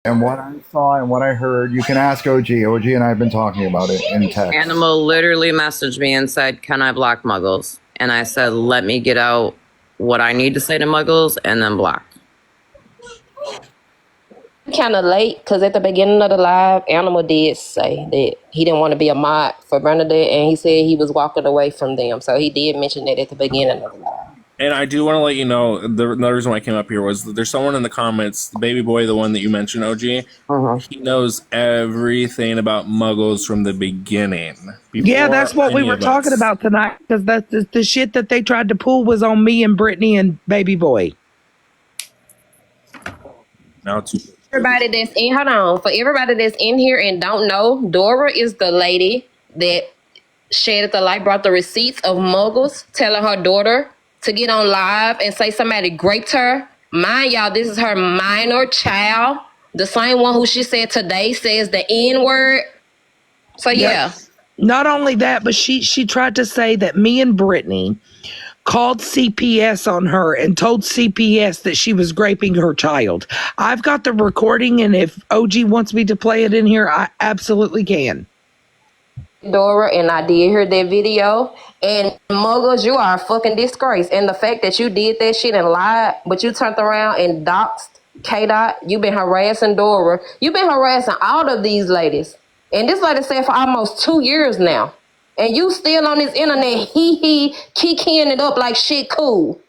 And what I saw and what I heard, you can ask OG. OG and I have been talking about it in text. Animal literally messaged me and said, "Can I block Muggles?" And I said, "Let me get out what I need to say to Muggles and then block." Kind of late because at the beginning of the live, Animal did say that he didn't want to be a mod for Bernadette, and he said he was walking away from them. So he did mention that at the beginning of the live. And I do want to let you know, another reason why I came up here was that there's someone in the comments, the baby boy, the one that you mentioned, OG, he knows everything about Muggles from the beginning. Yeah, that's what we were talking about tonight, because that's the shit that they tried to pull was on me and Brittany and baby boy. Now it's Everybody that's in, hold on, for everybody that's in here and don't know, Dora is the lady that shedded the light, brought the receipts of Muggles, telling her daughter to get on live and say somebody raped her. Mind y'all, this is her minor child. The same one who she said today says the N-word. So yeah. Not only that, but she tried to say that me and Brittany called CPS on her and told CPS that she was raping her child. I've got the recording, and if OG wants me to play it in here, I absolutely can. Dora, and I did hear that video. And Muggles, you are a fucking disgrace. And the fact that you did that shit and lied, but you turned around and doxed K-Dot, you've been harassing Dora. You've been harassing all of these ladies. And this lady said for almost 2 years now. And you still on this internet, kikiing it up like shit cool.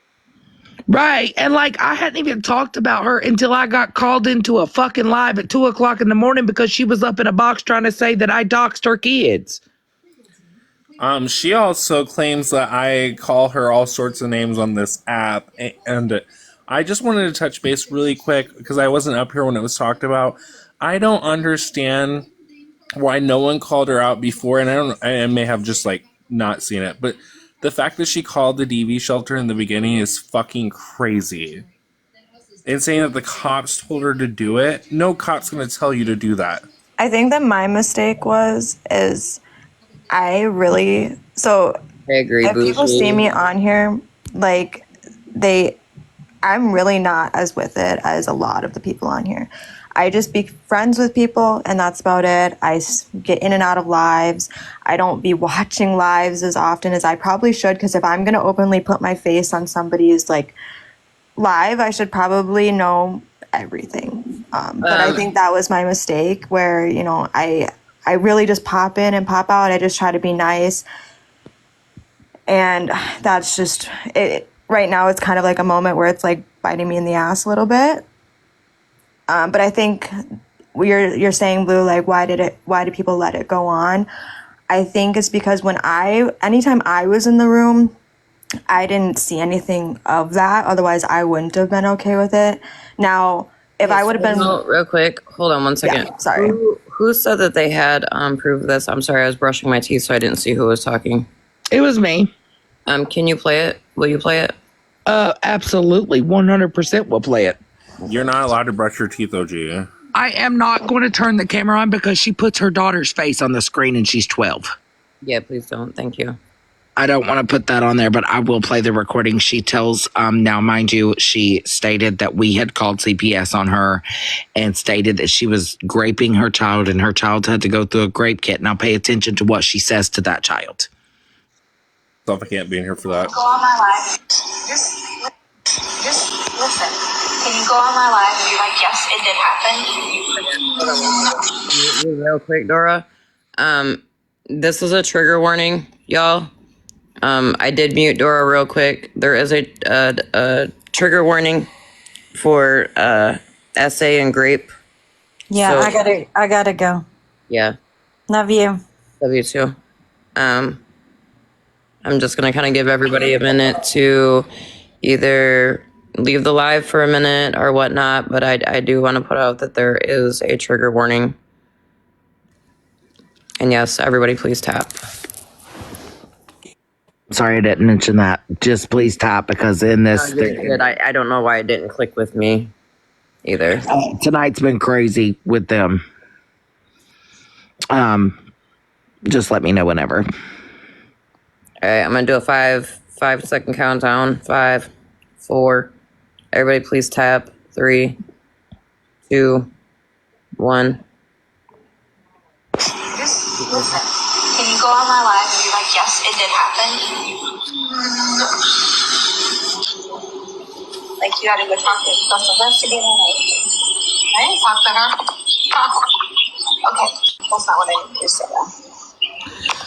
Right. And like, I hadn't even talked about her until I got called into a fucking live at 2:00 in the morning because she was up in a box trying to say that I doxed her kids. She also claims that I call her all sorts of names on this app, and I just wanted to touch base really quick because I wasn't up here when it was talked about. I don't understand why no one called her out before, and I may have just like not seen it, but the fact that she called the DV shelter in the beginning is fucking crazy. And saying that the cops told her to do it, no cop's gonna tell you to do that. I think that my mistake is I agree. If people see me on here, like I'm really not as with it as a lot of the people on here. I just be friends with people, and that's about it. I get in and out of lives. I don't be watching lives as often as I probably should, because if I'm going to openly put my face on somebody's like live, I should probably know everything. But I think that was my mistake, where, you know, I really just pop in and pop out. I just try to be nice. And that's just it. Right now, it's kind of like a moment where it's like biting me in the ass a little bit. But I think you're saying, Blue, like, why did people let it go on? I think it's because anytime I was in the room, I didn't see anything of that. Otherwise, I wouldn't have been okay with it. Now, if I would have been... Real quick, hold on 1 second. Yeah, sorry. Who said that they had proof of this? I'm sorry, I was brushing my teeth, so I didn't see who was talking. It was me. Can you play it? Will you play it? Absolutely. 100% will play it. You're not allowed to brush your teeth, OG. I am not going to turn the camera on because she puts her daughter's face on the screen and she's 12. Yeah, please don't. Thank you. I don't want to put that on there, but I will play the recording. She tells, now, mind you, she stated that we had called CPS on her and stated that she was raping her child and her child had to go through a grape kit. Now pay attention to what she says to that child. I can't be in here for that. Go on my live. Just listen. Can you go on my live and be like, yes, it did happen? Real quick, Dora. This is a trigger warning, y'all. I did mute Dora real quick. There is a trigger warning for essay and grape. Yeah, so, I gotta go. Yeah. Love you. Love you too. I'm just gonna kind of give everybody a minute to either leave the live for a minute or whatnot, but I do want to put out that there is a trigger warning. And yes, everybody please tap. Sorry I didn't mention that. Just please tap, because in this... I don't know why it didn't click with me either. Tonight's been crazy with them. Just let me know whenever. All right, I'm going to do a 5-second countdown. 5, 4. Everybody please tap. 3, 2, one. Just listen. Can you go on my live and be like, yes, it did happen? Like, you gotta go talk to the investigator. I didn't talk to her. Okay, that's not what I need to say.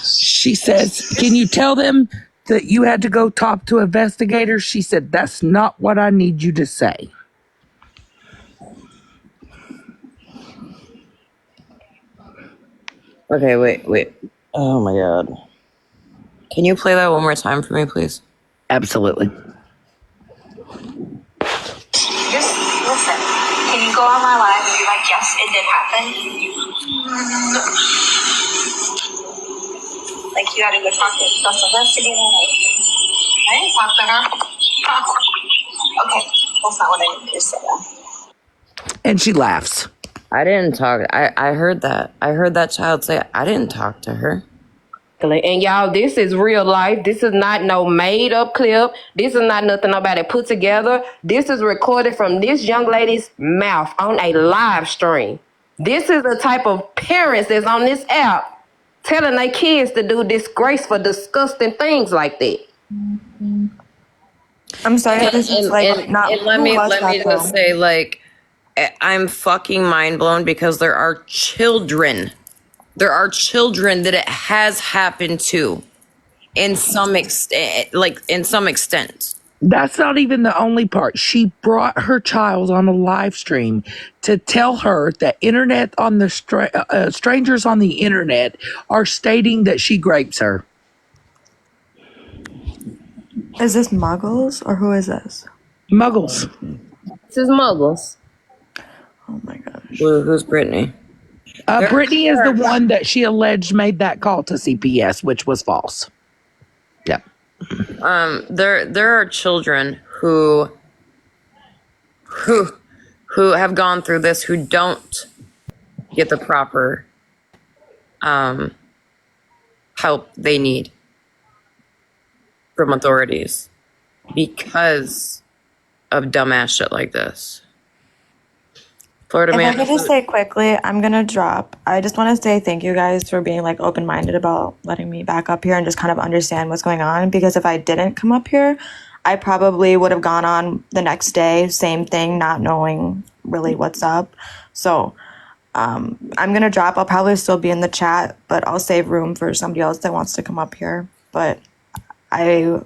She says, can you tell them that you had to go talk to investigators? She said, that's not what I need you to say. Okay, wait. Oh my god. Can you play that one more time for me, please? Absolutely. Just listen. Can you go on my live and be like, yes, it did happen? Like, you gotta go talk to the investigator. I didn't talk to her. Okay, that's not what I need to say. And she laughs. I didn't talk. I heard that. I heard that child say, I didn't talk to her. And y'all, this is real life. This is not no made up clip. This is not nothing nobody put together. This is recorded from this young lady's mouth on a live stream. This is the type of parents that's on this app telling their kids to do disgraceful, disgusting things like that. I'm sorry. This is like And not. let who me was that, just though? say, like, I'm fucking mind blown because there are children. There are children that it has happened to, in some extent. That's not even the only part. She brought her child on a live stream to tell her that internet on the strangers on the internet are stating that she grapes her. Is this Muggles or who is this? Muggles. This is Muggles. Oh my gosh. Who's Brittany? Brittany is the one that she alleged made that call to CPS, which was false. Yep. There are children who have gone through this who don't get the proper help they need from authorities because of dumbass shit like this. Florida If man. I could just say quickly, I'm gonna drop. I just want to say thank you guys for being like open-minded about letting me back up here and just kind of understand what's going on. Because if I didn't come up here, I probably would have gone on the next day, same thing, not knowing really what's up. So I'm gonna drop. I'll probably still be in the chat, but I'll save room for somebody else that wants to come up here. But I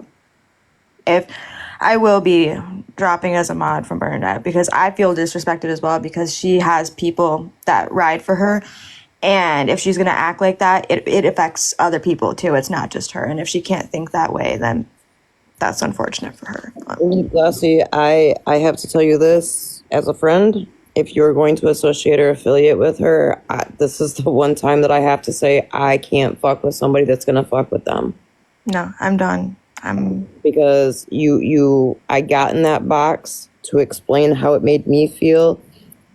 will be dropping as a mod from Bernadette because I feel disrespected as well because she has people that ride for her. And if she's going to act like that, it affects other people too. It's not just her. And if she can't think that way, then that's unfortunate for her. Lassie, I have to tell you this as a friend. If you're going to associate or affiliate with her, this is the one time that I have to say I can't fuck with somebody that's going to fuck with them. No, I'm done. Because I got in that box to explain how it made me feel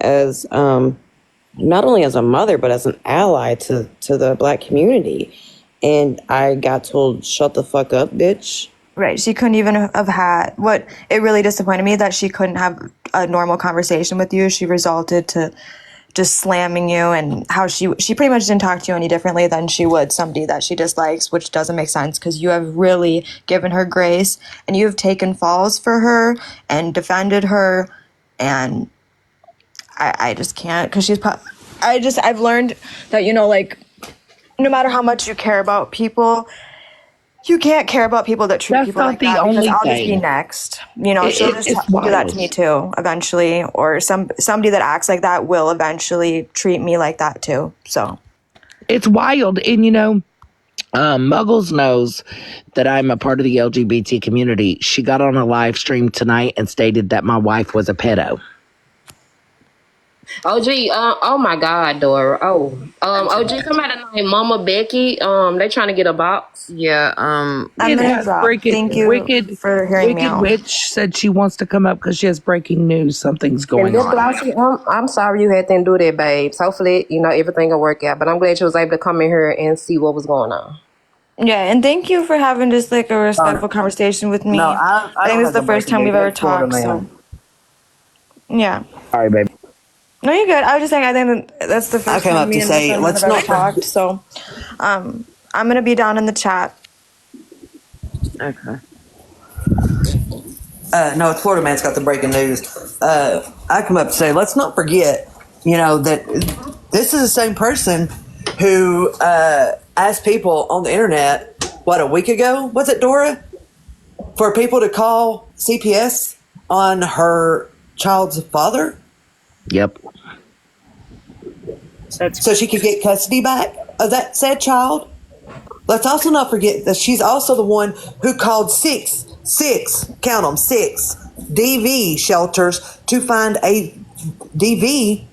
as not only as a mother but as an ally to the Black community, and I got told, shut the fuck up, bitch. Right. She couldn't even have had what it really disappointed me that she couldn't have a normal conversation with you. She resulted to just slamming you, and how she pretty much didn't talk to you any differently than she would somebody that she dislikes, which doesn't make sense because you have really given her grace and you have taken falls for her and defended her, and I just can't because I've learned that, you know, like, no matter how much you care about people, you can't care about people that treat people like that, because I'll just be next. You know, she'll just do that to me too eventually, or somebody that acts like that will eventually treat me like that too. So it's wild. And you know, Muggles knows that I'm a part of the LGBT community. She got on a live stream tonight and stated that my wife was a pedo. OG, oh my God, Dora. OG, somebody named Mama Becky. They trying to get a box. Yeah. I'm gonna drop. Thank you for hearing me out. Wicked Witch said she wants to come up because she has breaking news. Something's going on. I'm sorry you had to do that, babes. Hopefully, you know, everything will work out. But I'm glad you was able to come in here and see what was going on. Yeah, and thank you for having just like a respectful conversation with me. No, I think this is the first time we've ever talked. So yeah. Sorry, baby. No, you're good. I was just saying, I think that's the first came time up me to and say, my son let's have ever not- talked. So, I'm gonna be down in the chat. Okay. No, it's Florida Man's got the breaking news. I come up to say, let's not forget, that this is the same person who asked people on the internet, a week ago, was it, Dora? For people to call CPS on her child's father? Yep. So she could get custody back of that said child? Let's also not forget that she's also the one who called six, count them, 6 DV shelters to find a DV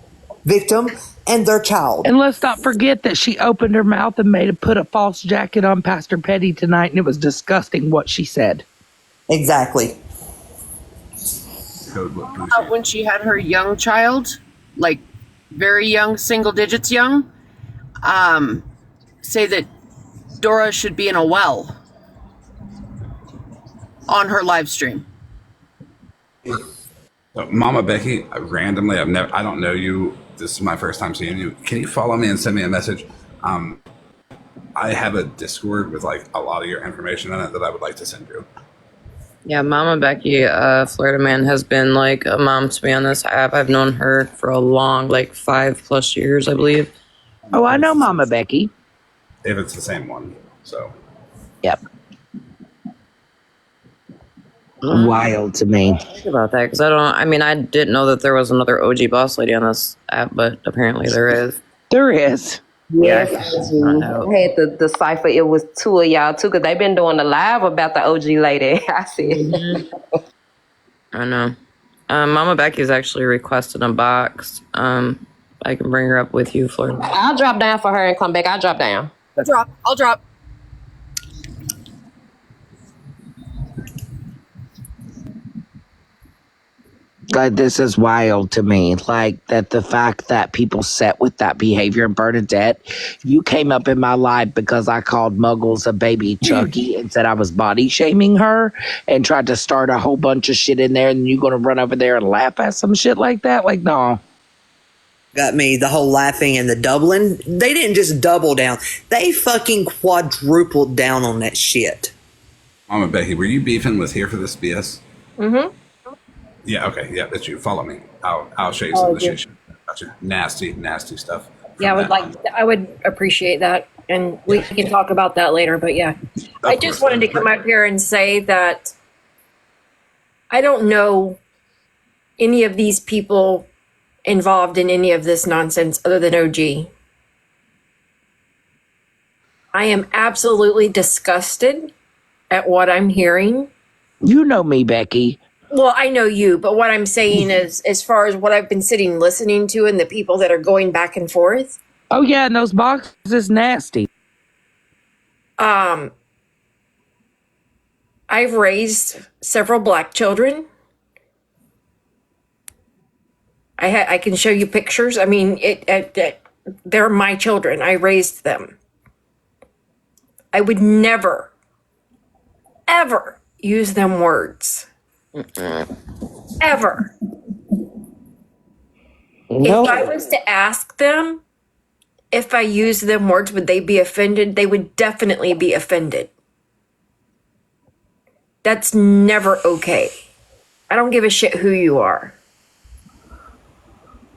victim and their child. And let's not forget that she opened her mouth and put a false jacket on Pastor Petty tonight, and it was disgusting what she said. Exactly. When she had her young child, like very young, single digits young, say that Dora should be in a well on her live stream. Mama Becky, randomly, I don't know you. This is my first time seeing you. Can you follow me and send me a message? I have a Discord with like a lot of your information in it that I would like to send you. Yeah, Mama Becky, Florida Man, has been like a mom to me on this app. I've known her for a long, 5+ years, I believe. Oh, I know Mama Becky. If it's the same one, so. Yep. Wild to me. Think about that, because I didn't know that there was another OG boss lady on this app, but apparently there is. There is. Yes, I had to decipher it was 2 of y'all too, because they've been doing the live about the OG lady. I said, I know. Mama Becky's actually requested a box. I can bring her up with you, Florida. I'll drop down for her and come back. I'll drop down. I'll drop. Like, this is wild to me. Like, that the fact that people set with that behavior. And Bernadette, you came up in my life because I called Muggles a baby Chucky and said I was body shaming her and tried to start a whole bunch of shit in there, and you gonna run over there and laugh at some shit like that? Like, no. Got me the whole laughing and the doubling. They didn't just double down. They fucking quadrupled down on that shit. Mama Becky, were you beefing with Here for This BS? Mm-hmm. Yeah, okay. Yeah, that's you. Follow me. I'll show you some of the shit. Gotcha. Nasty stuff. Yeah, I would appreciate that. And we can talk about that later, but yeah. I just wanted to come up here and say that I don't know any of these people involved in any of this nonsense other than OG. I am absolutely disgusted at what I'm hearing. You know me, Becky. Well, I know you, but what I'm saying is, as far as what I've been sitting listening to and the people that are going back and forth. Oh yeah, and those boxes nasty. I've raised several black children. I can show you pictures. I mean, they're my children. I raised them. I would never, ever use them words. Ever. No. If I was to ask them if I use them words, would they be offended? They would definitely be offended. That's never okay. I don't give a shit who you are.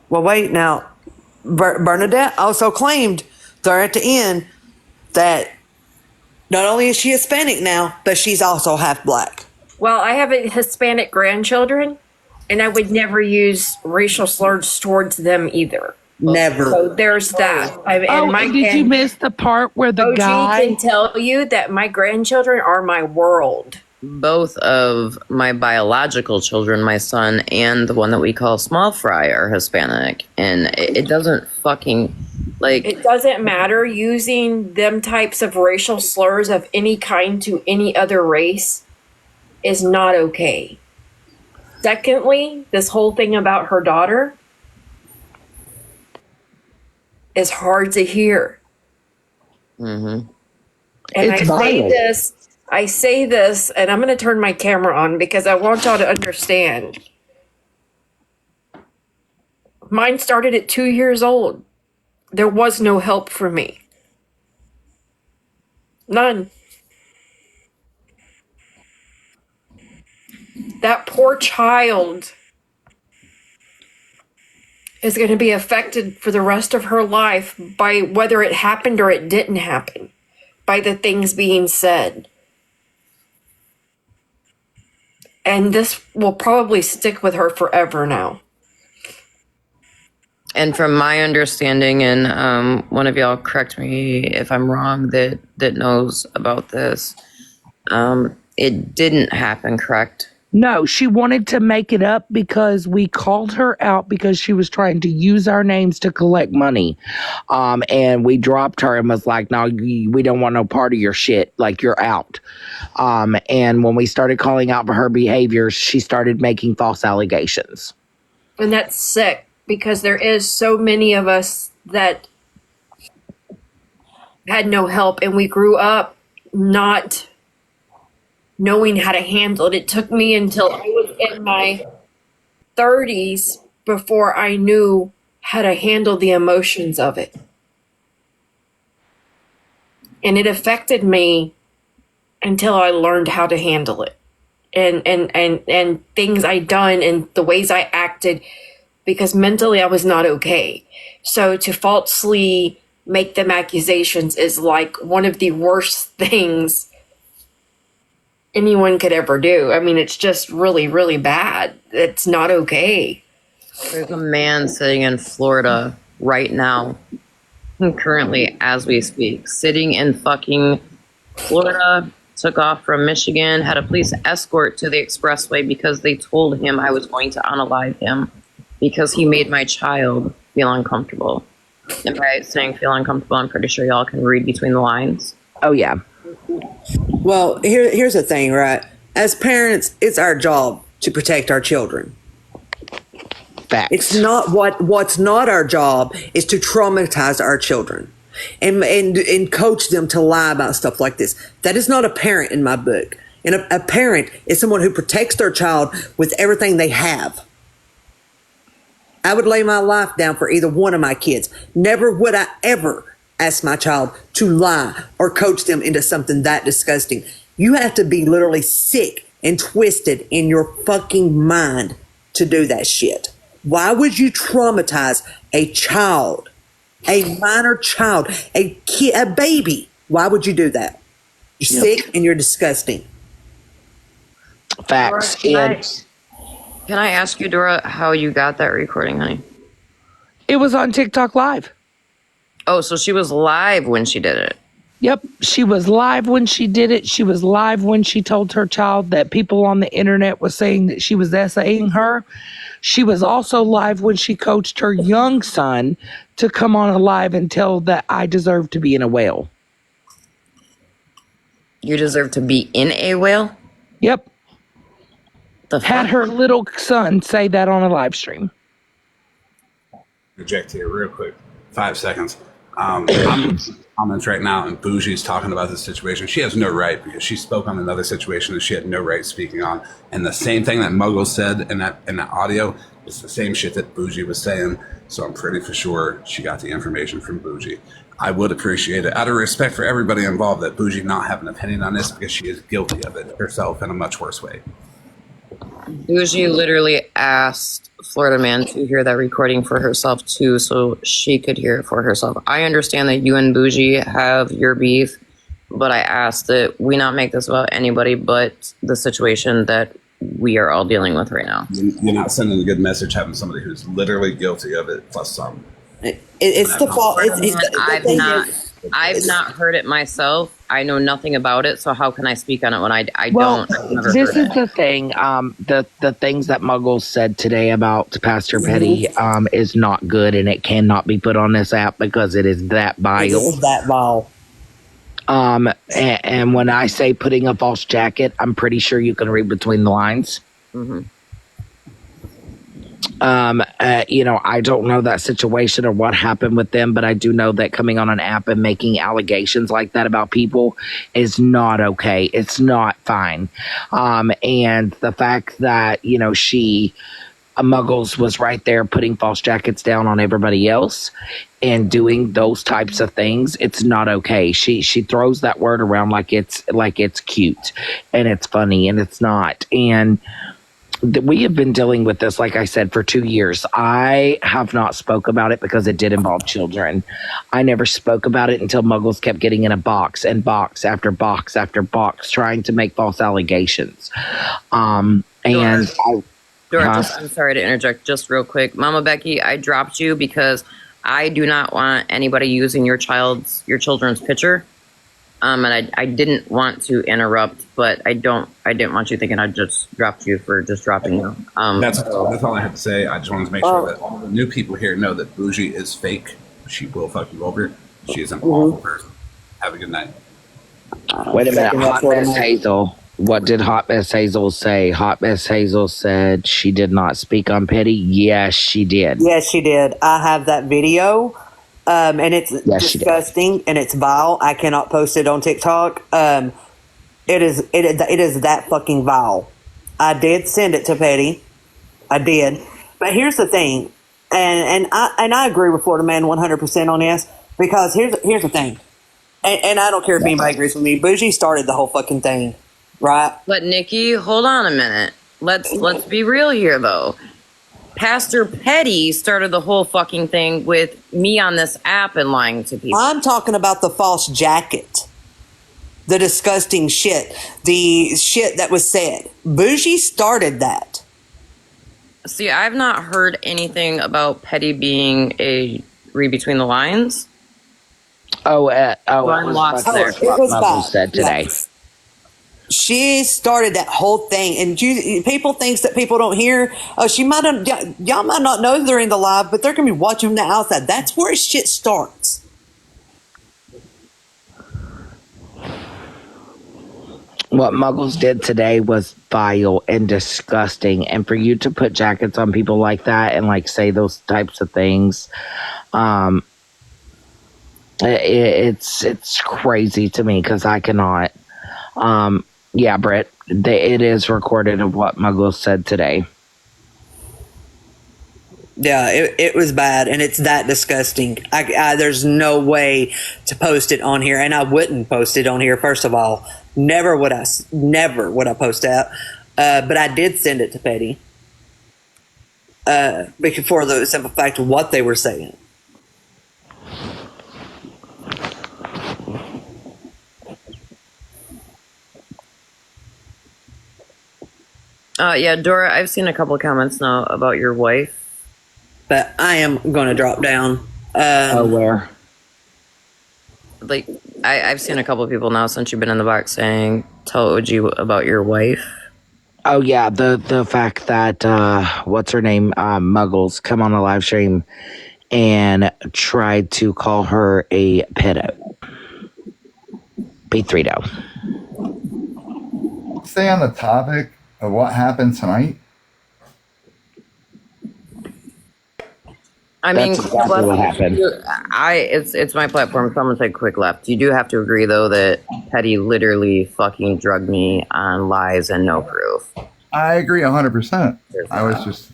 Well, wait now. Bernadette also claimed there at the end that not only is she Hispanic now, but she's also half black. Well, I have a Hispanic grandchildren, and I would never use racial slurs towards them either. Never. So there's that. Did you miss the part where the OG guy can tell you that my grandchildren are my world. Both of my biological children, my son and the one that we call Small Fry, are Hispanic, and it doesn't fucking It doesn't matter using them types of racial slurs of any kind to any other race is not okay. Secondly, this whole thing about her daughter is hard to hear. Mm-hmm. And It's I say this, and I'm going to turn my camera on because I want y'all to understand. Mine started at 2 years old. There was no help for me. None. That poor child is going to be affected for the rest of her life by whether it happened or it didn't happen, by the things being said. And this will probably stick with her forever now. And from my understanding, and one of y'all correct me if I'm wrong, that knows about this, it didn't happen, correct? No, she wanted to make it up because we called her out because she was trying to use our names to collect money. And we dropped her and was like, no, we don't want no part of your shit. Like, you're out. And when we started calling out for her behavior, she started making false allegations. And that's sick because there is so many of us that had no help and we grew up not knowing how to handle it. It took me until I was in my 30s before I knew how to handle the emotions of it. And it affected me until I learned how to handle it. And things I done and the ways I acted, because mentally I was not okay. So to falsely make them accusations is like one of the worst things anyone could ever do. I mean, it's just really, really bad. It's not okay. There's a man sitting in Florida right now, currently as we speak, sitting in fucking Florida, took off from Michigan, had a police escort to the expressway because they told him I was going to unalive him because he made my child feel uncomfortable. And by saying feel uncomfortable, I'm pretty sure y'all can read between the lines. Oh, yeah. Well, here's the thing, right? As parents, it's our job to protect our children. Facts. It's not what's not our job is to traumatize our children and coach them to lie about stuff like this. That is not a parent in my book. And a parent is someone who protects their child with everything they have. I would lay my life down for either one of my kids. Never would I ever ask my child to lie or coach them into something that disgusting. You have to be literally sick and twisted in your fucking mind to do that shit. Why would you traumatize a child, a minor child, a kid, a baby? Why would you do that? You're sick and you're disgusting. Facts. Can I ask you, Dora, how you got that recording, honey? It was on TikTok Live. Oh, so she was live when she did it. Yep, she was live when she did it. She was live when she told her child that people on the internet were saying that she was essaying her. She was also live when she coached her young son to come on a live and tell that I deserve to be in a whale. You deserve to be in a whale? Yep. Had her little son say that on a live stream. Reject here real quick. 5 seconds. I'm in comments right now, and Bougie's talking about this situation. She has no right because she spoke on another situation that she had no right speaking on. And the same thing that Mogul said in that audio is the same shit that Bougie was saying. So I'm pretty for sure she got the information from Bougie. I would appreciate it, out of respect for everybody involved, that Bougie not have an opinion on this because she is guilty of it herself in a much worse way. Bougie literally asked Florida Man to hear that recording for herself too, so she could hear it for herself. I understand that you and Bougie have your beef, but I asked that we not make this about anybody but the situation that we are all dealing with right now. You're not sending a good message having somebody who's literally guilty of it plus some. It's the fault. I've not heard it myself. I know nothing about it, so how can I speak on it when I Well, don't? I've never this heard is the thing. The things that Muggle said today about Pastor Petty is not good, and it cannot be put on this app because it is that vile. It is that vile. And when I say putting a false jacket, I'm pretty sure you can read between the lines. Mm-hmm. I don't know that situation or what happened with them, but I do know that coming on an app and making allegations like that about people is not okay. It's not fine. And the fact that, she Muggles was right there putting false jackets down on everybody else and doing those types of things. It's not okay. She throws that word around like it's cute and it's funny, and it's not. And we have been dealing with this, like I said, for 2 years. I have not spoke about it because it did involve children. I never spoke about it until Muggles kept getting in a box and box after box after box trying to make false allegations. Dora, Huh? I'm sorry to interject just real quick. Mama Becky, I dropped you because I do not want anybody using your children's picture. And I didn't want to interrupt, but I didn't want you thinking I just dropped you for just dropping you. That's all I have to say. I just wanted to make sure that all the new people here know that Bougie is fake. She will fuck you over. She is an awful person. Have a good night. Wait a minute, Hot Mess Hazel. What did Hot Mess Hazel say? Hot Mess Hazel said she did not speak on Petty. Yes, she did. Yes, she did. I have that video, and it's disgusting and it's vile. I cannot post it on TikTok. It is that fucking vile. I did send it to Petty. I did, but here's the thing, and I agree with Florida Man 100% on this, because here's the thing, and I don't care if anybody agrees with me. Bougie started the whole fucking thing. Right. But Nikki, hold on a minute. Let's be real here, though. Pastor Petty started the whole fucking thing with me on this app and lying to people. I'm talking about the false jacket, the disgusting shit, the shit that was said. Bougie started that. See, I've not heard anything about Petty being a read between the lines. I'm lost there. It was bad. Said today. Yeah. She started that whole thing, and people thinks that people don't hear. Y'all might not know they're in the live, but they're gonna be watching the outside. That's where shit starts. What Muggles did today was vile and disgusting, and for you to put jackets on people like that and like say those types of things, it's crazy to me because I cannot. Yeah, Britt, it is recorded of what Muggles said today. Yeah, it was bad, and it's that disgusting. There's no way to post it on here, and I wouldn't post it on here. First of all, never would I post that. But I did send it to Petty for the simple fact of what they were saying. Yeah, Dora, I've seen a couple of comments now about your wife. But I am going to drop down. Where? Like, I've seen a couple of people now since you've been in the box saying, tell OG about your wife. Oh, yeah, the fact that, what's her name, Muggles, come on a live stream and tried to call her a pedo. P3do. Stay on the topic of what happened tonight. I mean, That's exactly what happened. It's my platform, so I'm gonna take a quick left. You do have to agree, though, that Petty literally fucking drugged me on lies and no proof. I agree 100%. I was just...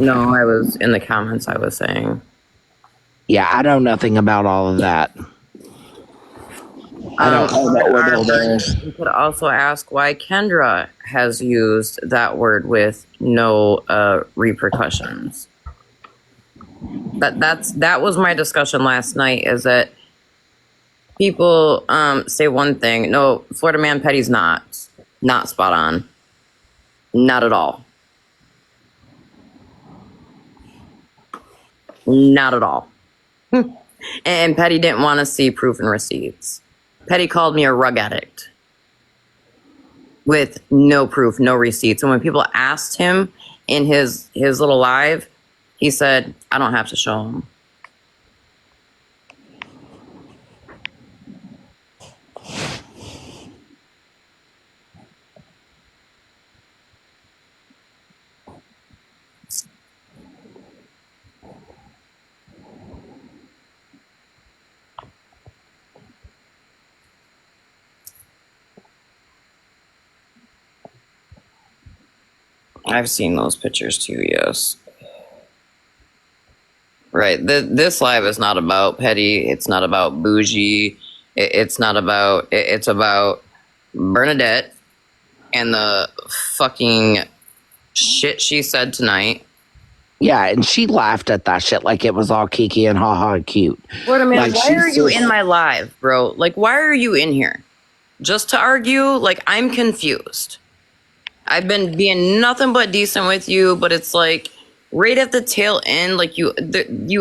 No, I was in the comments, I was saying. Yeah, I know nothing about all of that. I don't know what we're building. You could also ask why Kendra has used that word with no repercussions. That was my discussion last night, is that people say one thing. No, Florida Man Petty's not spot on. Not at all. Not at all. And Petty didn't want to see proof and receipts. Petty called me a rug addict with no proof, no receipts. And when people asked him in his little live, he said, I don't have to show them. I've seen those pictures too, yes. Right. This live is not about Petty. It's not about Bougie. It's not about... It's about Bernadette and the fucking shit she said tonight. Yeah, and she laughed at that shit like it was all kiki and ha-ha and cute. What a man, Like, why are she's you just- in my live, bro? Like, why are you in here? Just to argue? Like, I'm confused. I've been being nothing but decent with you, but it's like right at the tail end, like you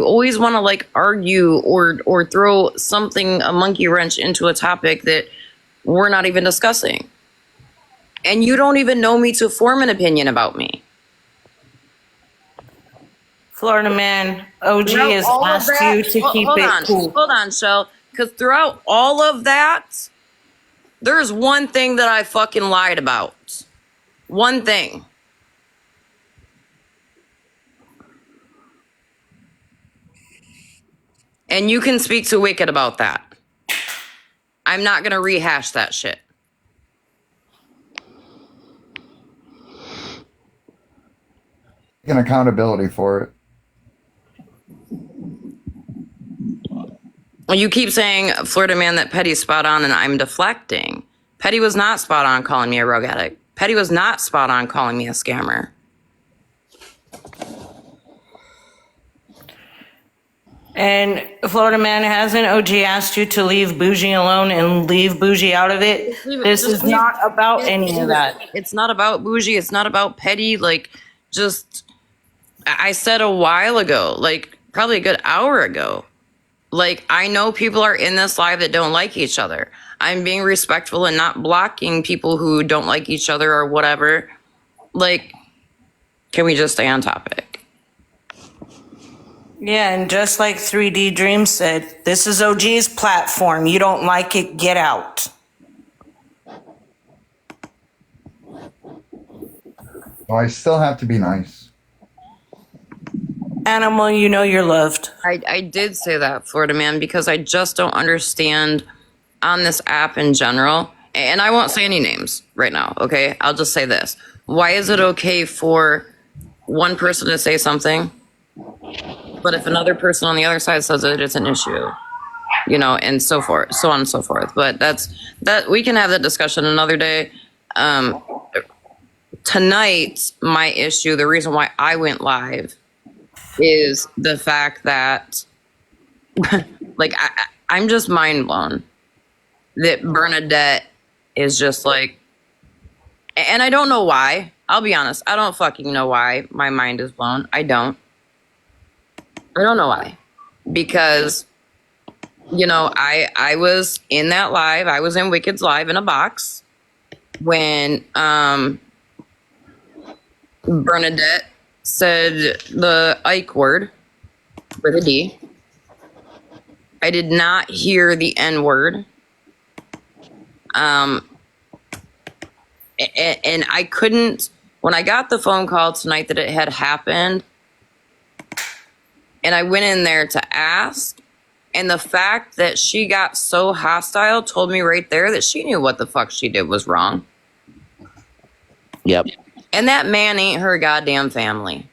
always want to like argue or throw something, a monkey wrench into a topic that we're not even discussing. And you don't even know me to form an opinion about me. Florida man, OG Throughout has all of asked that- you to keep hold it on, cool. Hold on, Shell. Because throughout all of that, there's one thing that I fucking lied about. One thing. And you can speak to Wicked about that. I'm not going to rehash that shit. Taking accountability for it. Well, you keep saying, Florida man, that Petty's spot on and I'm deflecting. Petty was not spot on calling me a rogue addict. Petty was not spot on calling me a scammer. And Florida man, hasn't OG asked you to leave Bougie alone and leave Bougie out of it? This is not about any of that. It's not about Bougie. It's not about Petty. Like, just, I said a while ago, like probably a good hour ago, like, I know people are in this live that don't like each other. I'm being respectful and not blocking people who don't like each other or whatever. Like, can we just stay on topic? Yeah, and just like 3D Dream said, this is OG's platform. You don't like it, get out. So I still have to be nice. Animal, you know you're loved. I did say that, Florida man, because I just don't understand on this app in general. And I won't say any names right now, okay? I'll just say this. Why is it okay for one person to say something, but if another person on the other side says it, it's an issue, you know, and so forth, so on and so forth. But that we can have that discussion another day. Tonight, my issue, the reason why I went live is the fact that, like, I'm just mind blown that Bernadette is just like, and I don't know why. I'll be honest. I don't fucking know why my mind is blown. I don't know why. Because, you know, I was in that live. I was in Wicked's live in a box when Bernadette said the Ike word with a D. I did not hear the N word. And I couldn't, when I got the phone call tonight that it had happened, and I went in there to ask, and the fact that she got so hostile told me right there that she knew what the fuck she did was wrong. Yep. And that man ain't her goddamn family.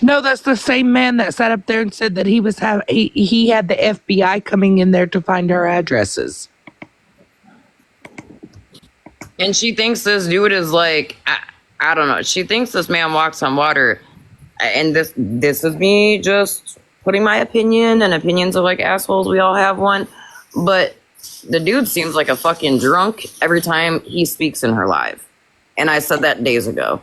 No, that's the same man that sat up there and said that he had the FBI coming in there to find our addresses. And she thinks this dude is like, I don't know. She thinks this man walks on water. And this is me just putting my opinion and opinions of like assholes. We all have one. But the dude seems like a fucking drunk every time he speaks in her live. And I said that days ago.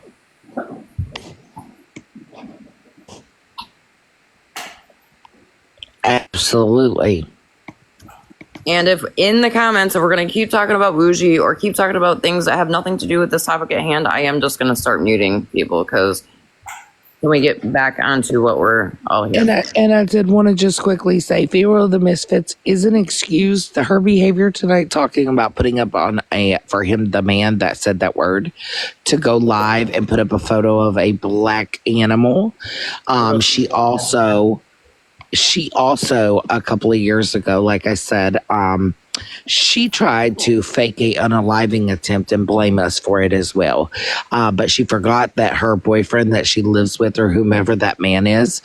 Absolutely. And if in the comments, if we're going to keep talking about Bougie or keep talking about things that have nothing to do with this topic at hand, I am just going to start muting people because can we get back onto what we're all here and I did want to just quickly say, Fear of the Misfits isn't excused. Her behavior tonight, talking about putting up on for him, the man that said that word, to go live and put up a photo of a black animal. She also a couple of years ago, like I said, She tried to fake a unaliving attempt and blame us for it as well. But she forgot that her boyfriend that she lives with, or whomever that man is,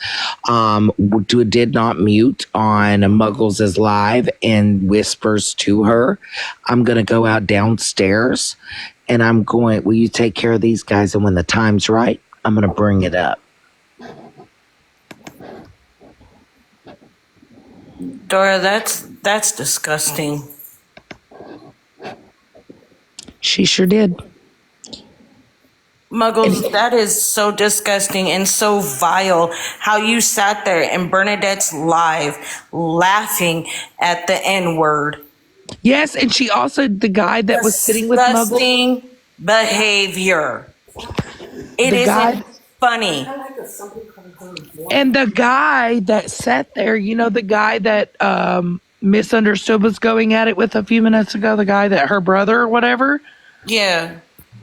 did not mute on Muggles' live and whispers to her, I'm going to go out downstairs and will you take care of these guys? And when the time's right, I'm going to bring it up. Dora, that's disgusting. She sure did. Muggles, that is so disgusting and so vile how you sat there in Bernadette's live laughing at the N-word. Yes, and she also, the guy that was sitting with Muggles. Disgusting behavior. It isn't funny. And the guy that sat there, the guy that misunderstood was going at it with a few minutes ago, the guy that her brother or whatever. Yeah.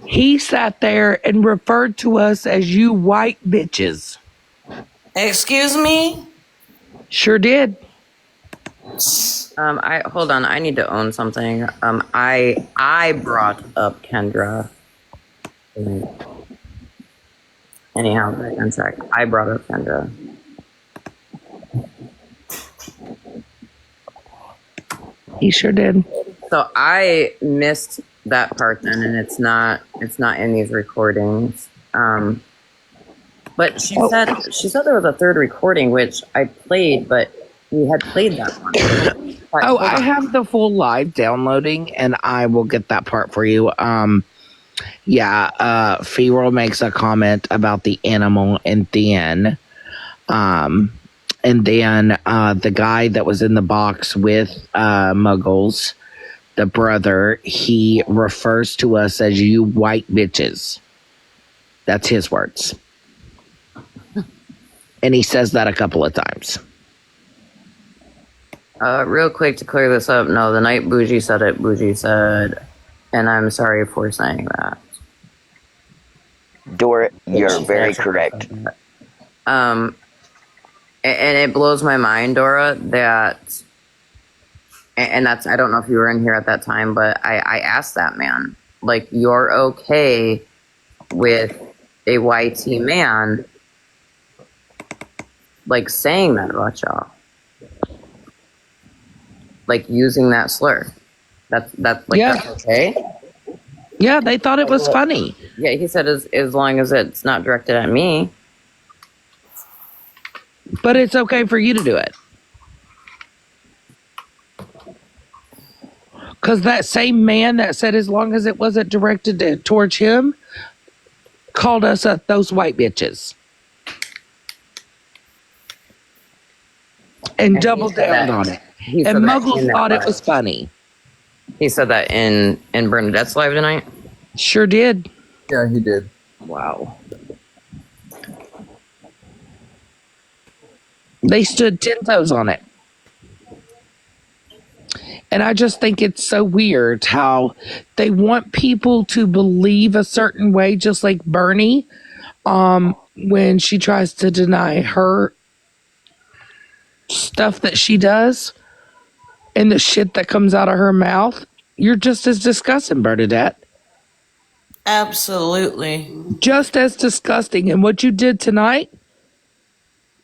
He sat there and referred to us as you white bitches. Excuse me? Sure did. Hold on. I need to own something. I brought up Kendra. Anyhow, I'm sorry. I brought up Kendra. He sure did. So I missed that part then, and it's not in these recordings. But she said there was a third recording which I played, but we had played that one. I have the full live downloading, and I will get that part for you. Feral makes a comment about the animal and then the guy that was in the box with Muggles, the brother, he refers to us as you white bitches. That's his words. And he says that a couple of times. Real quick to clear this up, no, the night Bougie said it, Bougie said, and I'm sorry for saying that. Dora, you're very correct. And it blows my mind, Dora, that, and that's, I don't know if you were in here at that time, but I asked that man, like, you're okay with a YT man, like, saying that about y'all? Like, using that slur. That's okay? Yeah, they thought it was funny. Yeah, he said as long as it's not directed at me. But it's okay for you to do it. Because that same man that said as long as it wasn't directed towards him called us those white bitches. And doubled down on it. And Muggles thought it was funny. He said that in Bernadette's live tonight? Sure did. Yeah, he did. Wow. They stood 10 toes on it. And I just think it's so weird how they want people to believe a certain way, just like Bernie, when she tries to deny her stuff that she does and the shit that comes out of her mouth. You're just as disgusting, Bernadette. Absolutely. Just as disgusting. And what you did tonight?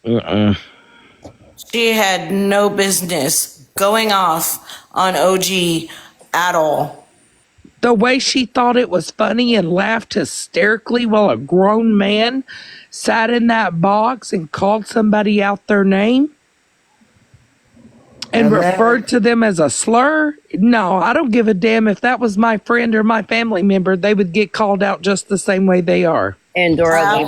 She had no business going off on OG at all. The way she thought it was funny and laughed hysterically while a grown man sat in that box and called somebody out their name and referred to them as a slur. No, I don't give a damn if that was my friend or my family member. They would get called out just the same way they are. And Dora,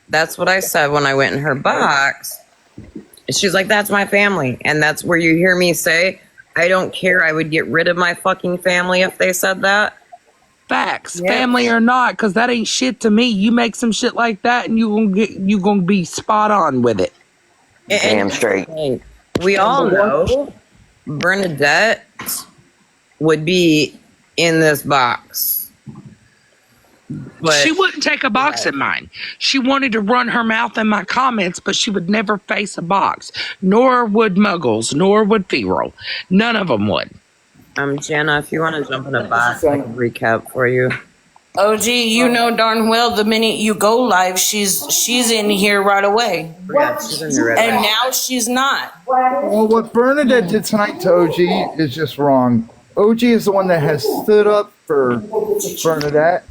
that's what I said when I went in her box. She's like, that's my family. And that's where you hear me say, I don't care. I would get rid of my fucking family if they said that. Facts, yes. Family or not, because that ain't shit to me. You make some shit like that and you gonna be spot on with it. Damn straight. We all know Bernadette would be in this box. But she wouldn't take a box in mine. She wanted to run her mouth in my comments, but she would never face a box. Nor would Muggles, nor would Feral. None of them would. Jana, if you want to jump in a box, I can recap for you. OG, you know darn well the minute you go live, she's in here right away. Yeah, she's in here right and away. now she's not. Well, what Bernadette did tonight to OG is just wrong. OG is the one that has stood up for Bernadette,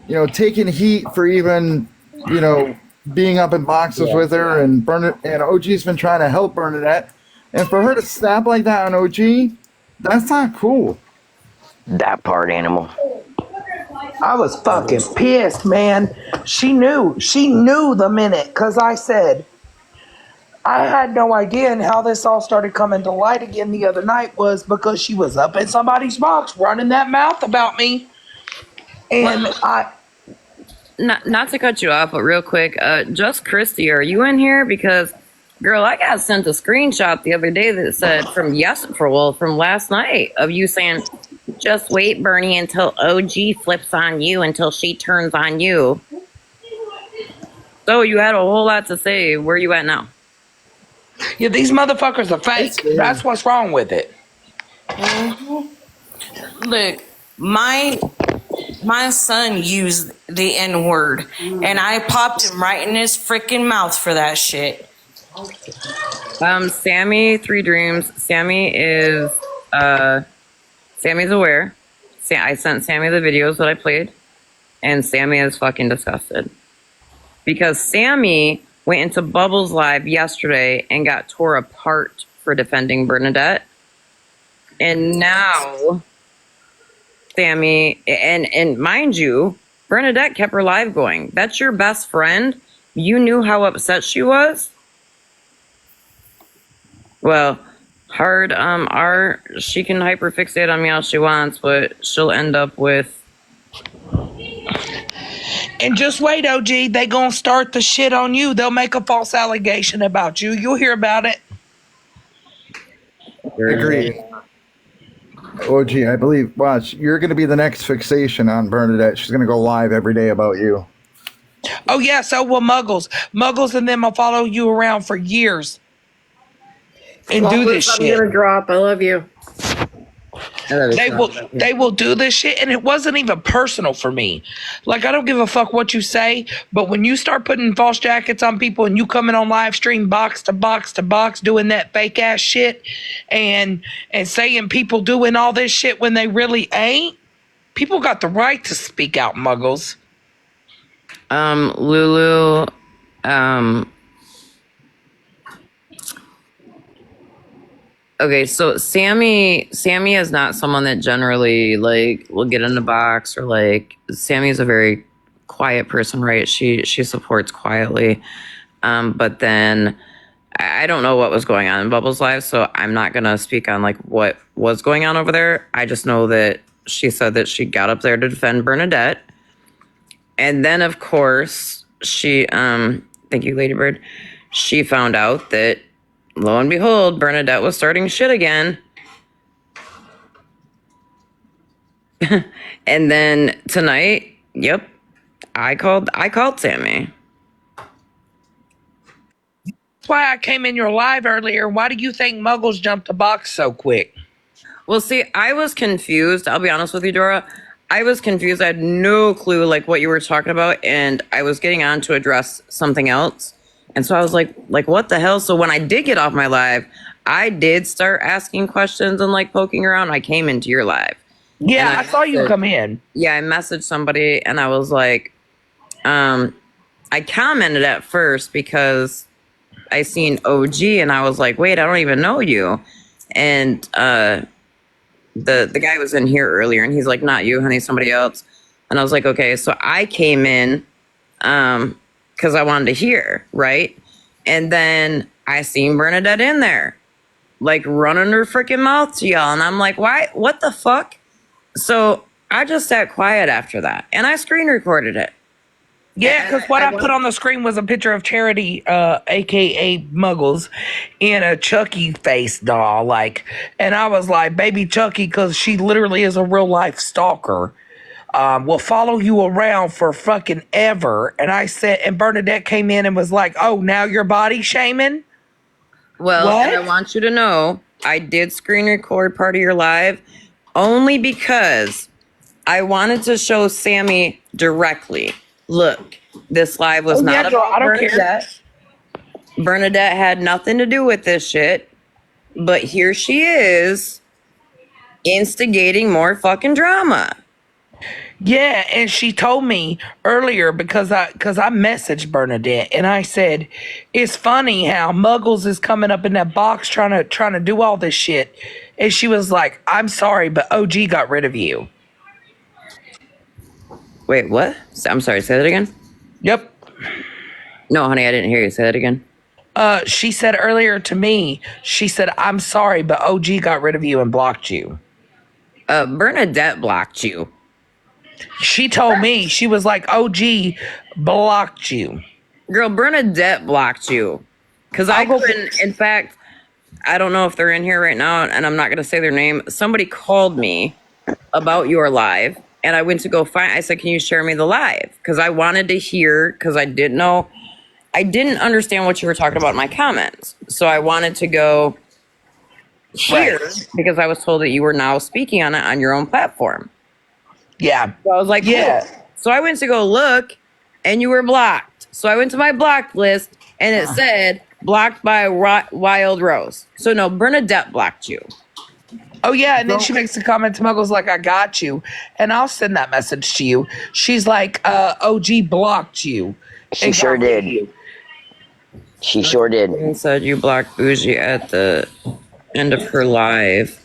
you know, taking heat for even, you know, being up in boxes with her, and OG's been trying to help Bernadette, and for her to snap like that on OG, that's not cool. That part, animal. I was fucking pissed, man. She knew the minute, because I said, I had no idea, and how this all started coming to light again the other night was because she was up in somebody's box running that mouth about me. And Not to cut you off, but real quick, just Christy, are you in here? Because, girl, I got sent a screenshot the other day that said from last night of you saying, just wait, Bernie, until OG flips on you, until she turns on you. So you had a whole lot to say. Where you at now? Yeah, these motherfuckers are fake. That's what's wrong with it. Look, my son used the N-word, and I popped him right in his freaking mouth for that shit. Sammy, 3 Dreams. Sammy's aware. I sent Sammy the videos that I played, and Sammy is fucking disgusted. Because Sammy went into Bubbles Live yesterday and got tore apart for defending Bernadette. And now Sammy, and mind you, Bernadette kept her live going. That's your best friend. You knew how upset she was. Well, she can hyperfixate on me all she wants, but she'll end up with. And just wait, OG, they gonna start the shit on you. They'll make a false allegation about you. You'll hear about it. Agreed. OG, I believe, watch, you're going to be the next fixation on Bernadette. She's going to go live every day about you. Oh, yeah, so will Muggles. Muggles and them will follow you around for years and do this shit. I'm gonna drop. I love you. They will do this shit, and it wasn't even personal for me. Like, I don't give a fuck what you say, but when you start putting false jackets on people and you coming on live stream box to box to box doing that fake ass shit and saying people doing all this shit when they really ain't, people got the right to speak out, Muggles. Lulu, okay, so Sammy is not someone that generally like will get in a box or like. Sammy's a very quiet person, right? She supports quietly, but then I don't know what was going on in Bubbles Live, so I'm not gonna speak on like what was going on over there. I just know that she said that she got up there to defend Bernadette, and then of course she, thank you, Ladybird. She found out that, lo and behold, Bernadette was starting shit again. And then tonight, yep, I called Sammy. That's why I came in your live earlier. Why do you think Muggles jumped the box so quick? Well, see, I was confused. I'll be honest with you, Dora. I was confused. I had no clue like what you were talking about, and I was getting on to address something else. And so I was like, what the hell? So when I did get off my live, I did start asking questions and like poking around. I came into your live. Yeah, I saw you come in. Yeah, I messaged somebody and I was like, I commented at first because I seen OG and I was like, wait, I don't even know you. And the guy was in here earlier and he's like, not you, honey, somebody else. And I was like, okay. So I came in because I wanted to hear, right? And then I seen Bernadette in there, like running her freaking mouth to y'all. And I'm like, why? What the fuck? So I just sat quiet after that. And I screen recorded it. Yeah, because what I put on the screen was a picture of Charity, a.k.a. Muggles, in a Chucky face doll. Like, and I was like, baby Chucky, because she literally is a real life stalker. will follow you around for fucking ever. And I said, and Bernadette came in and was like, oh, now you're body shaming? Well, and I want you to know, I did screen record part of your live only because I wanted to show Sammy directly. Look, this live was not about Bernadette. Bernadette had nothing to do with this shit, but here she is instigating more fucking drama. Yeah, and she told me earlier because I messaged Bernadette and I said, it's funny how Muggles is coming up in that box trying to do all this shit. And she was like, I'm sorry, but OG got rid of you. Wait, what? I'm sorry, say that again? Yep. No, honey, I didn't hear you. Say that again. She said earlier to me, she said, I'm sorry, but OG got rid of you and blocked you. Bernadette blocked you. She told me, she was like, OG blocked you. Girl, Bernadette blocked you. Because I couldn't, in fact, I don't know if they're in here right now, and I'm not going to say their name. Somebody called me about your live, and I went to go find, I said, can you share me the live? Because I wanted to hear, because I didn't understand what you were talking about in my comments. So I wanted to go hear, because I was told that you were now speaking on it on your own platform. Yeah. So I was like, yeah. Cool. So I went to go look, and you were blocked. So I went to my blocked list, and it said, blocked by Wild Rose. So no, Bernadette blocked you. Oh, yeah, and then she makes a comment to Muggles like, I got you. And I'll send that message to you. She's like, OG blocked you. She sure did. She sure did. And said you blocked Bougie at the end of her live.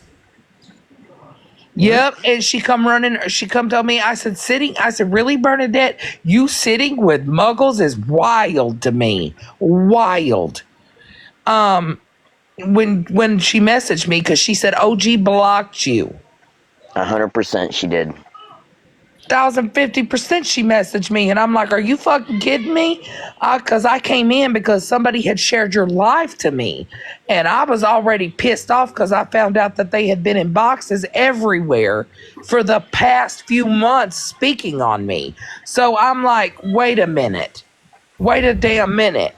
Yep, and she come tell me, I said, really, Bernadette? You sitting with Muggles is wild to me. Wild. When she messaged me, because she said OG blocked you. 100% she did. 1,050% she messaged me, and I'm like, are you fucking kidding me? Because I came in because somebody had shared your live to me, and I was already pissed off because I found out that they had been in boxes everywhere for the past few months speaking on me. So I'm like, wait a minute. Wait a damn minute.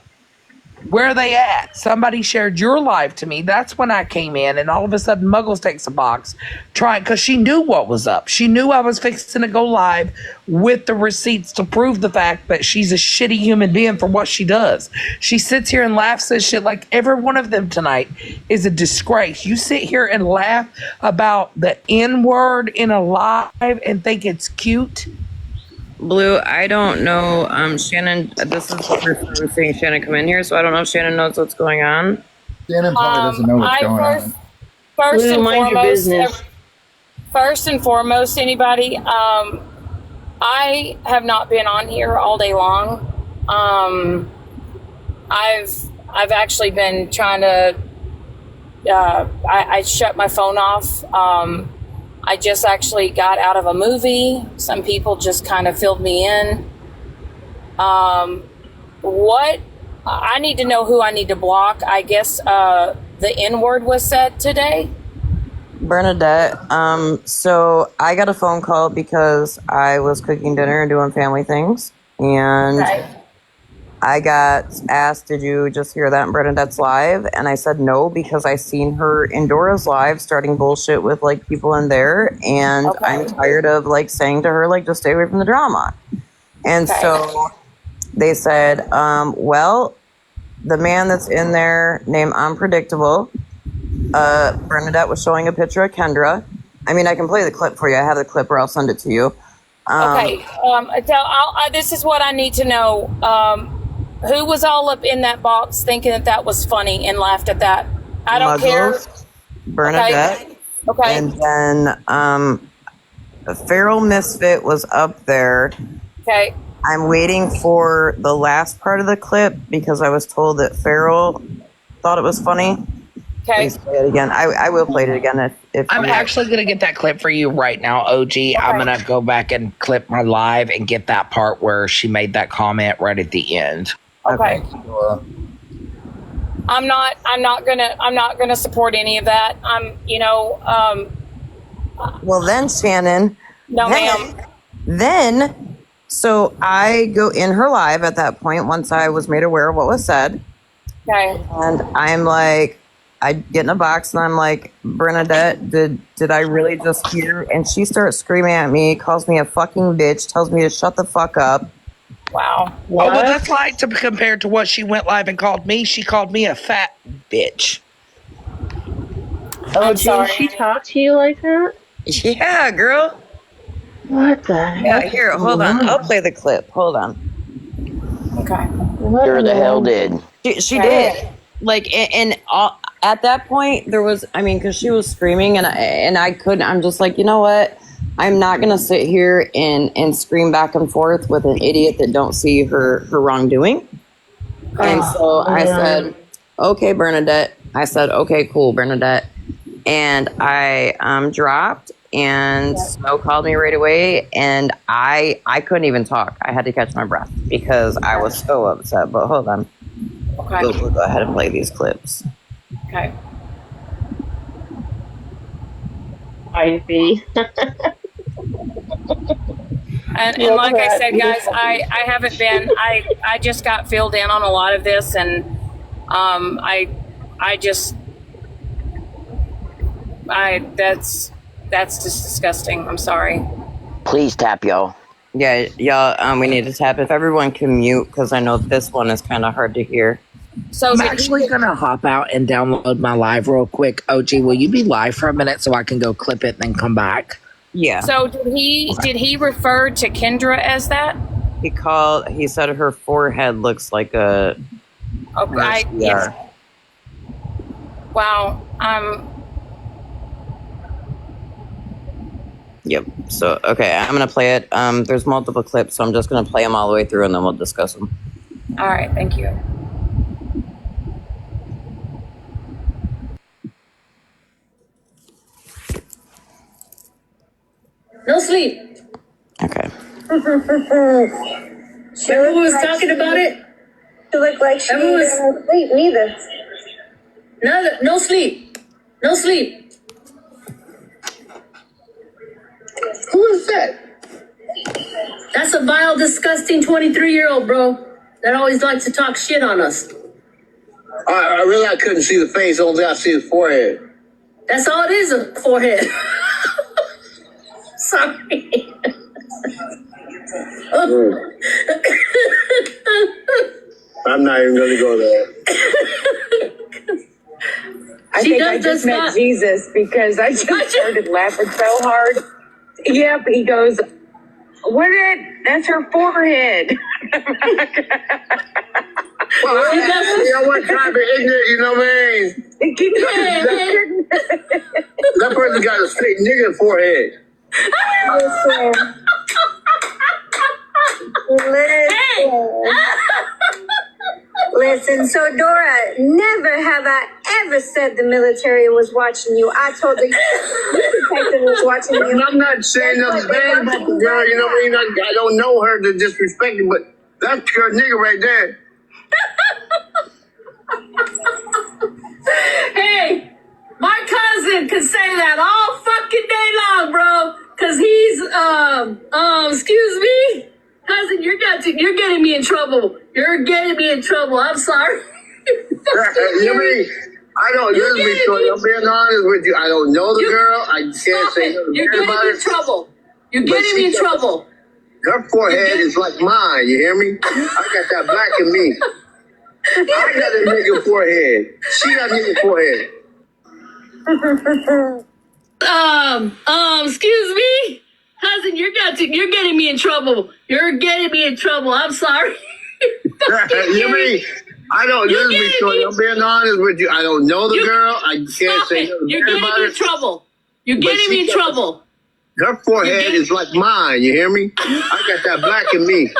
Where are they at? Somebody shared your live to me. That's when I came in, and all of a sudden Muggles takes a box, because she knew what was up. She knew I was fixing to go live with the receipts to prove the fact that she's a shitty human being for what she does. She sits here and laughs at shit like every one of them tonight is a disgrace. You sit here and laugh about the N-word in a live and think it's cute. Blue, I don't know. Shannon, this is the first time I'm seeing Shannon come in here, so I don't know if Shannon knows what's going on. Shannon probably doesn't know what's going on. First and foremost, anybody, I have not been on here all day long. I've actually been trying to. I shut my phone off. I just actually got out of a movie. Some people just kind of filled me in. What I need to know who I need to block. I guess the N-word was said today. Bernadette, so I got a phone call because I was cooking dinner and doing family things, and I got asked, did you just hear that in Bernadette's live? And I said no, because I seen her in Dora's live starting bullshit with like people in there, and I'm tired of like saying to her like, just stay away from the drama. And so they said, well, the man that's in there named Unpredictable, Bernadette was showing a picture of Kendra. I mean, I can play the clip for you. I have the clip, or I'll send it to you. This is what I need to know. Who was all up in that box thinking that was funny and laughed at that? I don't care. Bernadette. Okay. And then Feral Misfit was up there. Okay. I'm waiting for the last part of the clip because I was told that Feral thought it was funny. Okay. Please play it again. I will play it again if I'm actually going to get that clip for you right now, OG. Okay. I'm going to go back and clip my live and get that part where she made that comment right at the end. Okay. I'm not gonna support any of that. Well then, Shannon. No, ma'am. Then, so I go in her live at that point once I was made aware of what was said. Okay. And I'm like, I get in a box and I'm like, Bernadette, did I really just hear? And she starts screaming at me, calls me a fucking bitch, tells me to shut the fuck up. Wow. Oh, well, that's like to compared to what she went live and called me. She called me a fat bitch. I'm sorry. She talk to you like that? Yeah, girl. What the heck? Yeah, here, hold on. I'll play the clip. Hold on. Okay. Sure the hell did. She did. Like, and at that point, there was, I mean, because she was screaming, and I couldn't. I'm just like, you know what? I'm not gonna sit here and scream back and forth with an idiot that don't see her wrongdoing. And so I said, okay, Bernadette. I said, okay, cool, Bernadette. And I dropped, and Snow called me right away, and I couldn't even talk. I had to catch my breath because I was so upset. But hold on. Okay. We'll go ahead and play these clips. Okay. I see. And like I said, guys, I haven't been. I just got filled in on a lot of this, and that's just disgusting. I'm sorry. Please tap, y'all. Yeah, y'all. We need to tap. If everyone can mute, because I know this one is kind of hard to hear. So I'm actually gonna hop out and download my live real quick. OG, will you be live for a minute so I can go clip it and then come back? Yeah. So did he refer to Kendra as that? He said her forehead looks like a. Okay. Yes. Wow. Yep. So okay, I'm gonna play it. There's multiple clips, so I'm just gonna play them all the way through, and then we'll discuss them. All right. Thank you. No sleep. Okay. Remember who was talking about it? She looked like she didn't sleep neither. No sleep. No sleep. Who is that? That's a vile, disgusting 23-year-old, bro. That always likes to talk shit on us. I couldn't see the face. Only I see his forehead. That's all it is, a forehead. Sorry. I'm not even going to go there. I think I just met Jesus because I just started laughing so hard. Yep, he goes, that's her forehead. Well, I want to try to be ignorant, you know what I mean? That person got a straight nigga forehead. Listen, so Dora, never have I ever said the military was watching you. I told her the detective was watching you. I'm not saying nothing bad about the girl, you know what I mean? I don't know her to disrespect her, but that's your nigga right there. Hey, my cousin could say that all fucking day long, bro. Cause he's excuse me, cousin, you're getting me in trouble. You're getting me in trouble. I'm sorry. You know what I mean? I don't. I'm being honest with you. I don't know the girl. I can't say nothing You're getting me in trouble. You're getting me in trouble. Her forehead is like mine. You hear me? I got that black in me. I got a nigga forehead. She got a nigga forehead. Excuse me, cousin, you're getting me in trouble. You're getting me in trouble. I'm sorry. You know what I mean? I don't. I'm being honest with you. I don't know the girl. I can't say nothing You're getting me in trouble. You're getting me in trouble. Her forehead is like mine. You hear me? I got that black in me.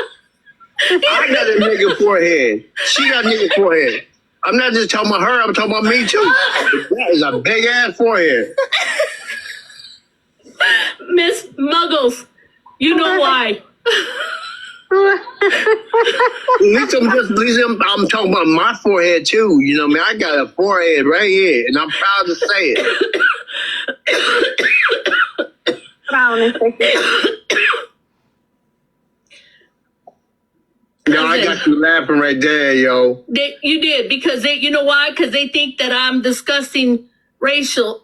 I got a nigga forehead. She got a nigga forehead. I'm not just talking about her. I'm talking about me too. That is a big ass forehead. Miss Muggles, you know why. At least I'm talking about my forehead too. You know what I mean? I got a forehead right here, and I'm proud to say it. No, I got you laughing right there, yo. You did, because you know why? Because they think that I'm disgusting racial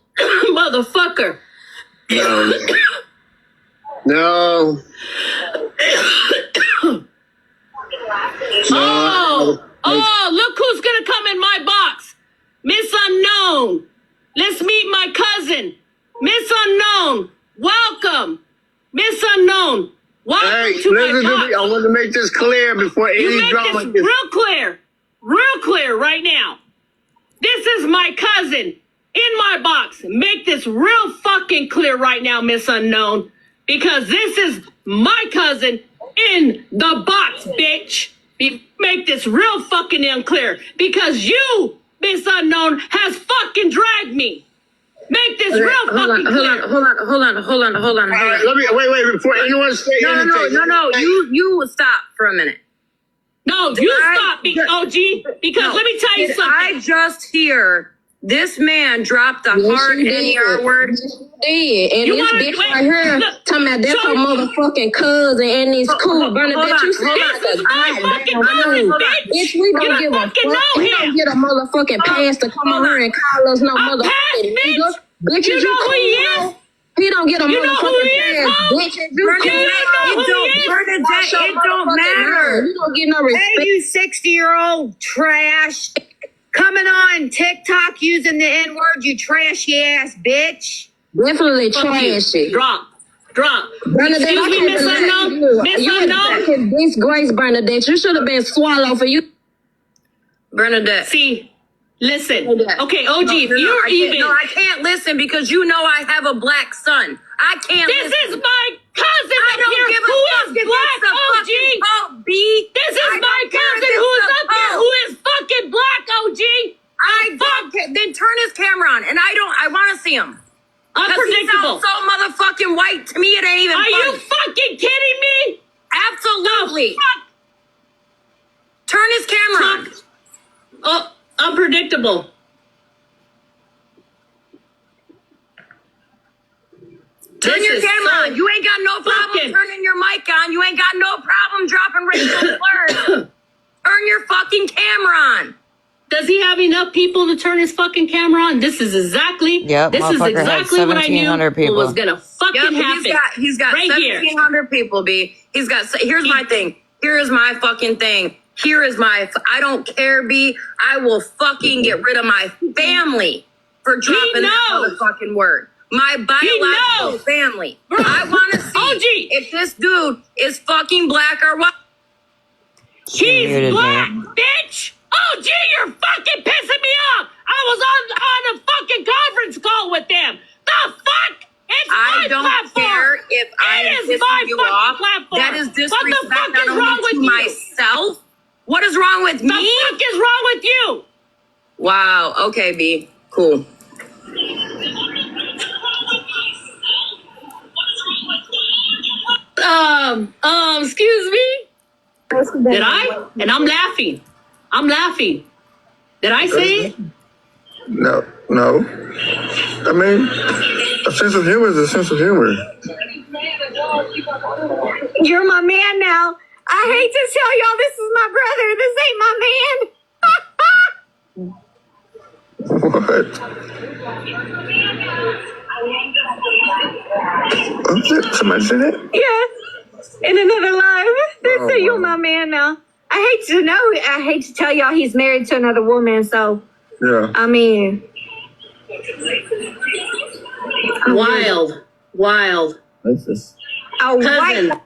motherfucker. No. No. Oh, look who's gonna come in my box. Miss Unknown. Let's meet my cousin. Miss Unknown. Welcome. Miss Unknown. Welcome Hey, to my listen to box. me. I want to make this clear before You any make drama this gets. real clear right now. This is my cousin in my box. Make this real fucking clear right now, Miss Unknown, because this is my cousin in the box, bitch. Make this real fucking unclear, because you, Miss Unknown, has fucking dragged me. Make this real fucking clear. Hold on. All right, let me wait before anyone say anything. No. You stop for a minute. No, you stop, OG, because let me tell you something. I just hear this man dropped a hard N-E-R word. You And this wanna- bitch wait, right here look, talking about that's show her me. motherfucking cousin and it's cool. Bernadette, you sound This like is a my fucking cousin, bitch. Bitch, we You don't give a fucking fuck. know We him. don't get a motherfucking pass to come on here and call us no A motherfucking pass, bitch. nigga. Bitches, You know who he cool, is? He don't get a You know who motherfucking he is, pass. huh? Bitches, you Bernadette, cool. it don't matter. You don't get no respect. Hey, you 60-year-old trash. Coming on TikTok using the N-word, you trashy ass bitch. Definitely Fuck you. trashy. Drop. Bernadette, Excuse me, Miss Unknown. Miss Unknown. You disgrace, Bernadette. You should have been swallowed for you. Bernadette. See, listen. Okay, OG, if you're even. I can't listen because you know I have a black son. I can't This listen. is my cousin I up don't here give a who fuck is if black, it's a OG. fucking vote, B. This is I my don't care if cousin it's who's a up here vote. who is fucking black, OG. I don't care. Then turn his camera on, and I want to see him. Because he Unpredictable. sounds so motherfucking white. To me, it ain't even Are funny. you fucking kidding me? Absolutely. Fuck. Turn his camera on. Oh, unpredictable. Turn This your is camera so on. You ain't got no problem fucking- turning your mic on. You ain't got no problem dropping racial slurs. Turn your fucking camera on. Does he have enough people to turn his fucking camera on? This is exactly. Yep, This is motherfucker had exactly what I knew 1,700 people. what was gonna fucking happen. He's got right here. 1,700 people, B. He's got, here's my thing. Here is my fucking thing. Here is my, I don't care, B. I will fucking get rid of my family for dropping that knows. motherfucking word. My biological knows. family. I want to see OG. if this dude is fucking black or white. He's muted black, me. bitch. OG, you're fucking pissing me off. I was on a fucking conference call with them. The fuck? It's I my don't platform. care if I'm It is pissing my you fucking off. platform. That is What the disrespect fuck not is only wrong to with you? myself. What is wrong with The me? fuck is wrong with you? Wow. Okay, B. Cool. Excuse me? Did I? And I'm laughing. Did I say it? No. I mean, a sense of humor is a sense of humor. You're my man now. I hate to tell y'all this is my brother. This ain't my man. What? Somebody said that? Yeah. In another life. They say you're my man now. I hate to tell y'all he's married to another woman, so Yeah. I mean Wild. That's just. a Cousin. white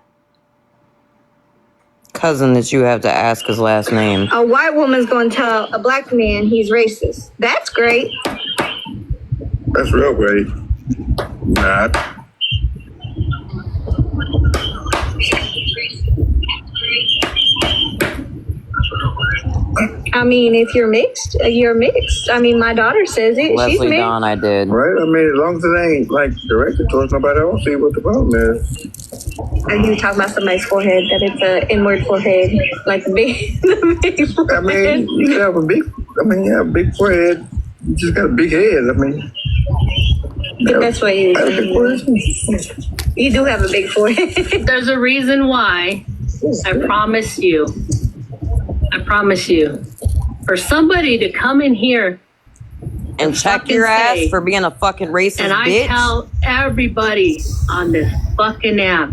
Cousin that you have to ask his last name. a white woman's gonna tell a black man he's racist. That's great. That's real great. Not. I mean, if you're mixed, you're mixed. I mean, my daughter says it. She's Leslie mixed. Dawn, I did. Right? I mean, as long as it ain't like directed towards nobody, I don't see what the problem is. Are you talking about somebody's forehead? That it's a inward forehead, like the big, the big I forehead? mean, you have a big forehead. You just got a big head. I mean, That's what you I have a big forehead. You do have a big forehead. There's a reason why. I promise you. I promise you. For somebody to come in here and check your ass for being a fucking racist and I bitch. tell everybody on this fucking app,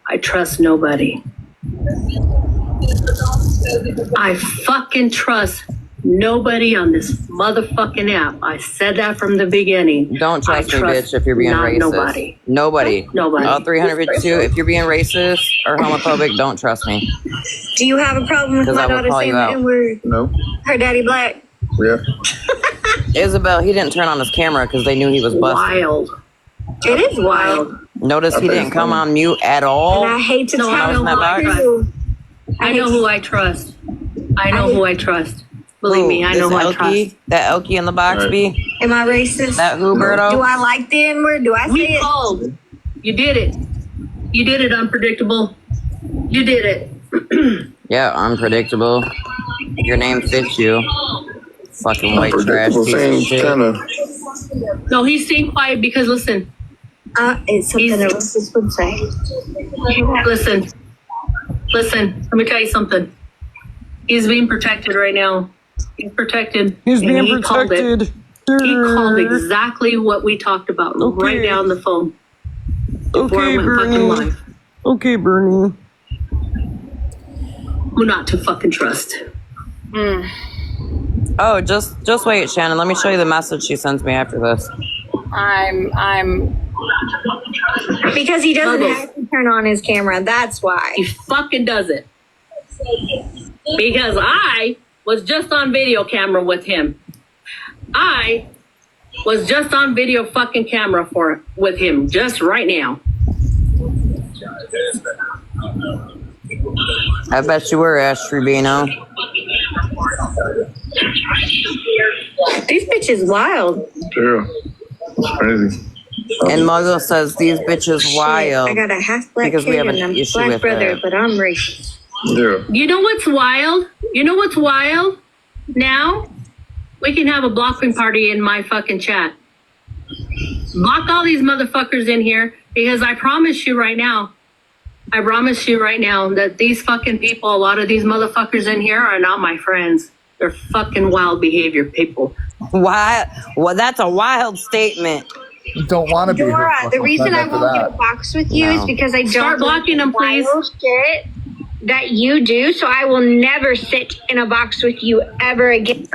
I trust nobody. I fucking trust nobody on this motherfucking app. I said that from the beginning. Don't trust me, bitch, if you're being racist. Nobody. Nobody. Nobody. 352, if you're being racist or homophobic, don't trust me. Do you have a problem with 'Cause my I will daughter call saying you the out. N-word? No. Her daddy black? Yeah. Isabel, he didn't turn on his camera because they knew he was busted. Wild. It is wild. Notice he didn't come on mute at all. And I hate to No, I tell know who I trust. you. I know who I trust. I know who I trust. Believe me, I know who I trust. That Elkie in the box, B? Am I racist? That Huberto? Do I like the N-word? Do I say We it? called. You did it. You did it, unpredictable. You did it. Yeah, unpredictable. Your name fits you. Fucking white trash piece of shit. No, he's staying quiet because listen. It's something a racist would say. Listen. Let me tell you something. He's being protected right now. He's protected. He's and being he called protected. it. He called exactly what we talked about right now on the phone. Before I went fucking live. Okay, Bernie. Who not to fucking trust. Oh, just wait, Shannon. Let me show you the message she sends me after this. I'm Because he doesn't Bubbles. have to turn on his camera. That's why. He fucking does it. Because I was just on video camera with him. I was just on video fucking camera with him just right now. I bet you were, Ash Rubino. These bitches wild. Yeah. It's crazy. And Muggle says these bitches wild. I got a half black because we kid have an and a issue black with brother, that. but I'm racist. Yeah. You know what's wild? Now we can have a blocking party in my fucking chat. Block all these motherfuckers in here because I promise you right now that these fucking people, a lot of these motherfuckers in here are not my friends. They're fucking wild behavior people. Why? Well, that's a wild statement. You don't want to be Dora, here. the reason I won't get a box with you is because I don't Start blocking them, please. wild shit that you do, so I will never sit in a box with you ever again. Did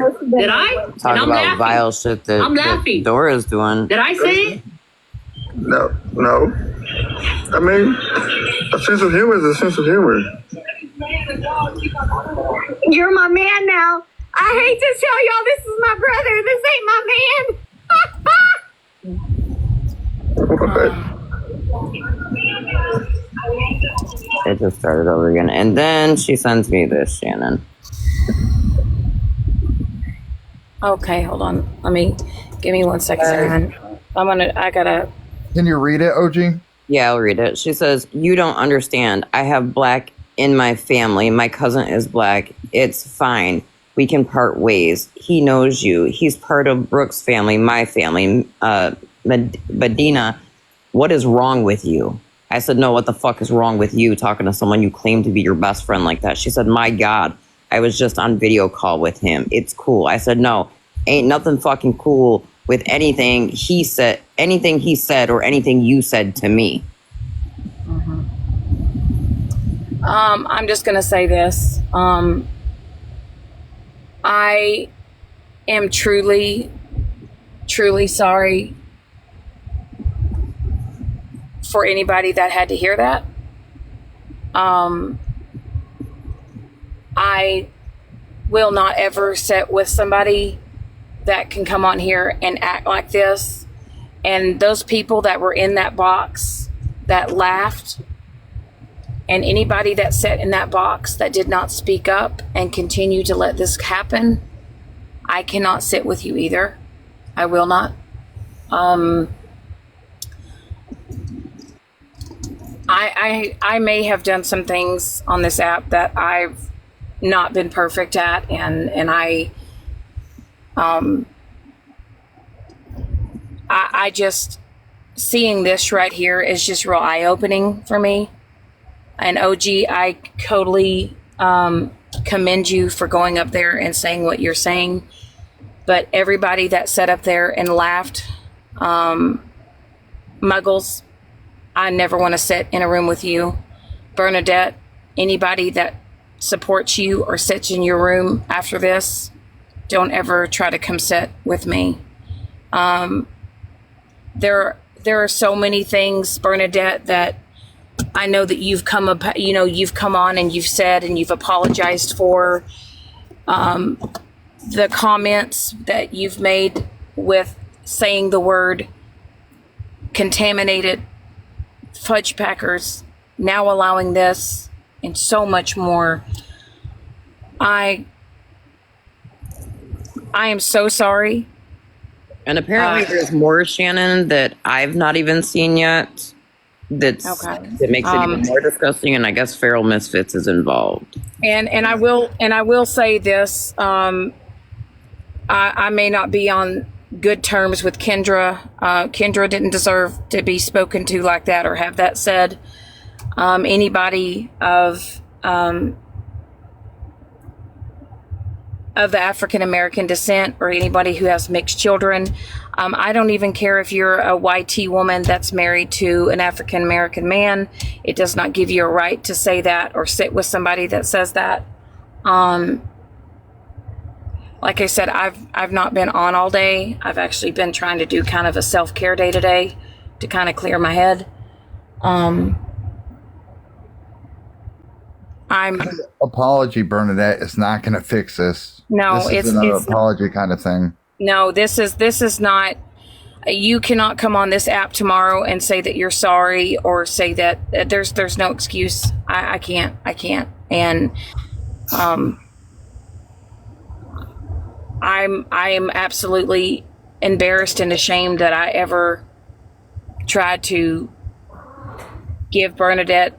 I? Talk And I'm about laughing. vile shit that, I'm that laughing. Dora's doing. Did I say it? No. I mean, a sense of humor is a sense of humor. You're my man now. I hate to tell y'all this is my brother. This ain't my man. It just started over again. And then she sends me this, Shannon. okay. Hold on. Give me 1 second. I gotta. Can you read it, OG? Yeah, I'll read it. She says, "You don't understand. I have black in my family. My cousin is black. It's fine. We can part ways. He knows you. He's part of Brooke's family, my family. Medina, what is wrong with you?" I said, "No, what the fuck is wrong with you talking to someone you claim to be your best friend like that?" She said, "My God, I was just on video call with him. It's cool." I said, "No, ain't nothing fucking cool with anything he said or anything you said to me." I'm just gonna say this. I am truly, truly sorry for anybody that had to hear that. I will not ever sit with somebody that can come on here and act like this. And those people that were in that box that laughed, and anybody that sat in that box that did not speak up and continue to let this happen, I cannot sit with you either. I will not. I may have done some things on this app that I've not been perfect at, and I just, seeing this right here is just real eye-opening for me. And OG, I totally commend you for going up there and saying what you're saying. But everybody that sat up there and laughed, Muggles, I never want to sit in a room with you. Bernadette, anybody that supports you or sits in your room after this, don't ever try to come sit with me. There are so many things, Bernadette, that I know that you've come on and you've said and you've apologized for. The comments that you've made with saying the word contaminated fudge packers, now allowing this and so much more. I am so sorry. And apparently there's more, Shannon, that I've not even seen yet. That makes it even more disgusting, and I guess Feral Misfits is involved. And I will say this. I may not be on good terms with Kendra. Kendra didn't deserve to be spoken to like that or have that said. Anybody of the African American descent or anybody who has mixed children. I don't even care if you're a YT woman that's married to an African American man. It does not give you a right to say that or sit with somebody that says that. Like I said, I've not been on all day. I've actually been trying to do kind of a self-care day today to kind of clear my head. Apology, Bernadette, is not going to fix this. No, this is an apology kind of thing. No, this is not. You cannot come on this app tomorrow and say that you're sorry or say that there's no excuse. I can't. And I am absolutely embarrassed and ashamed that I ever tried to give Bernadette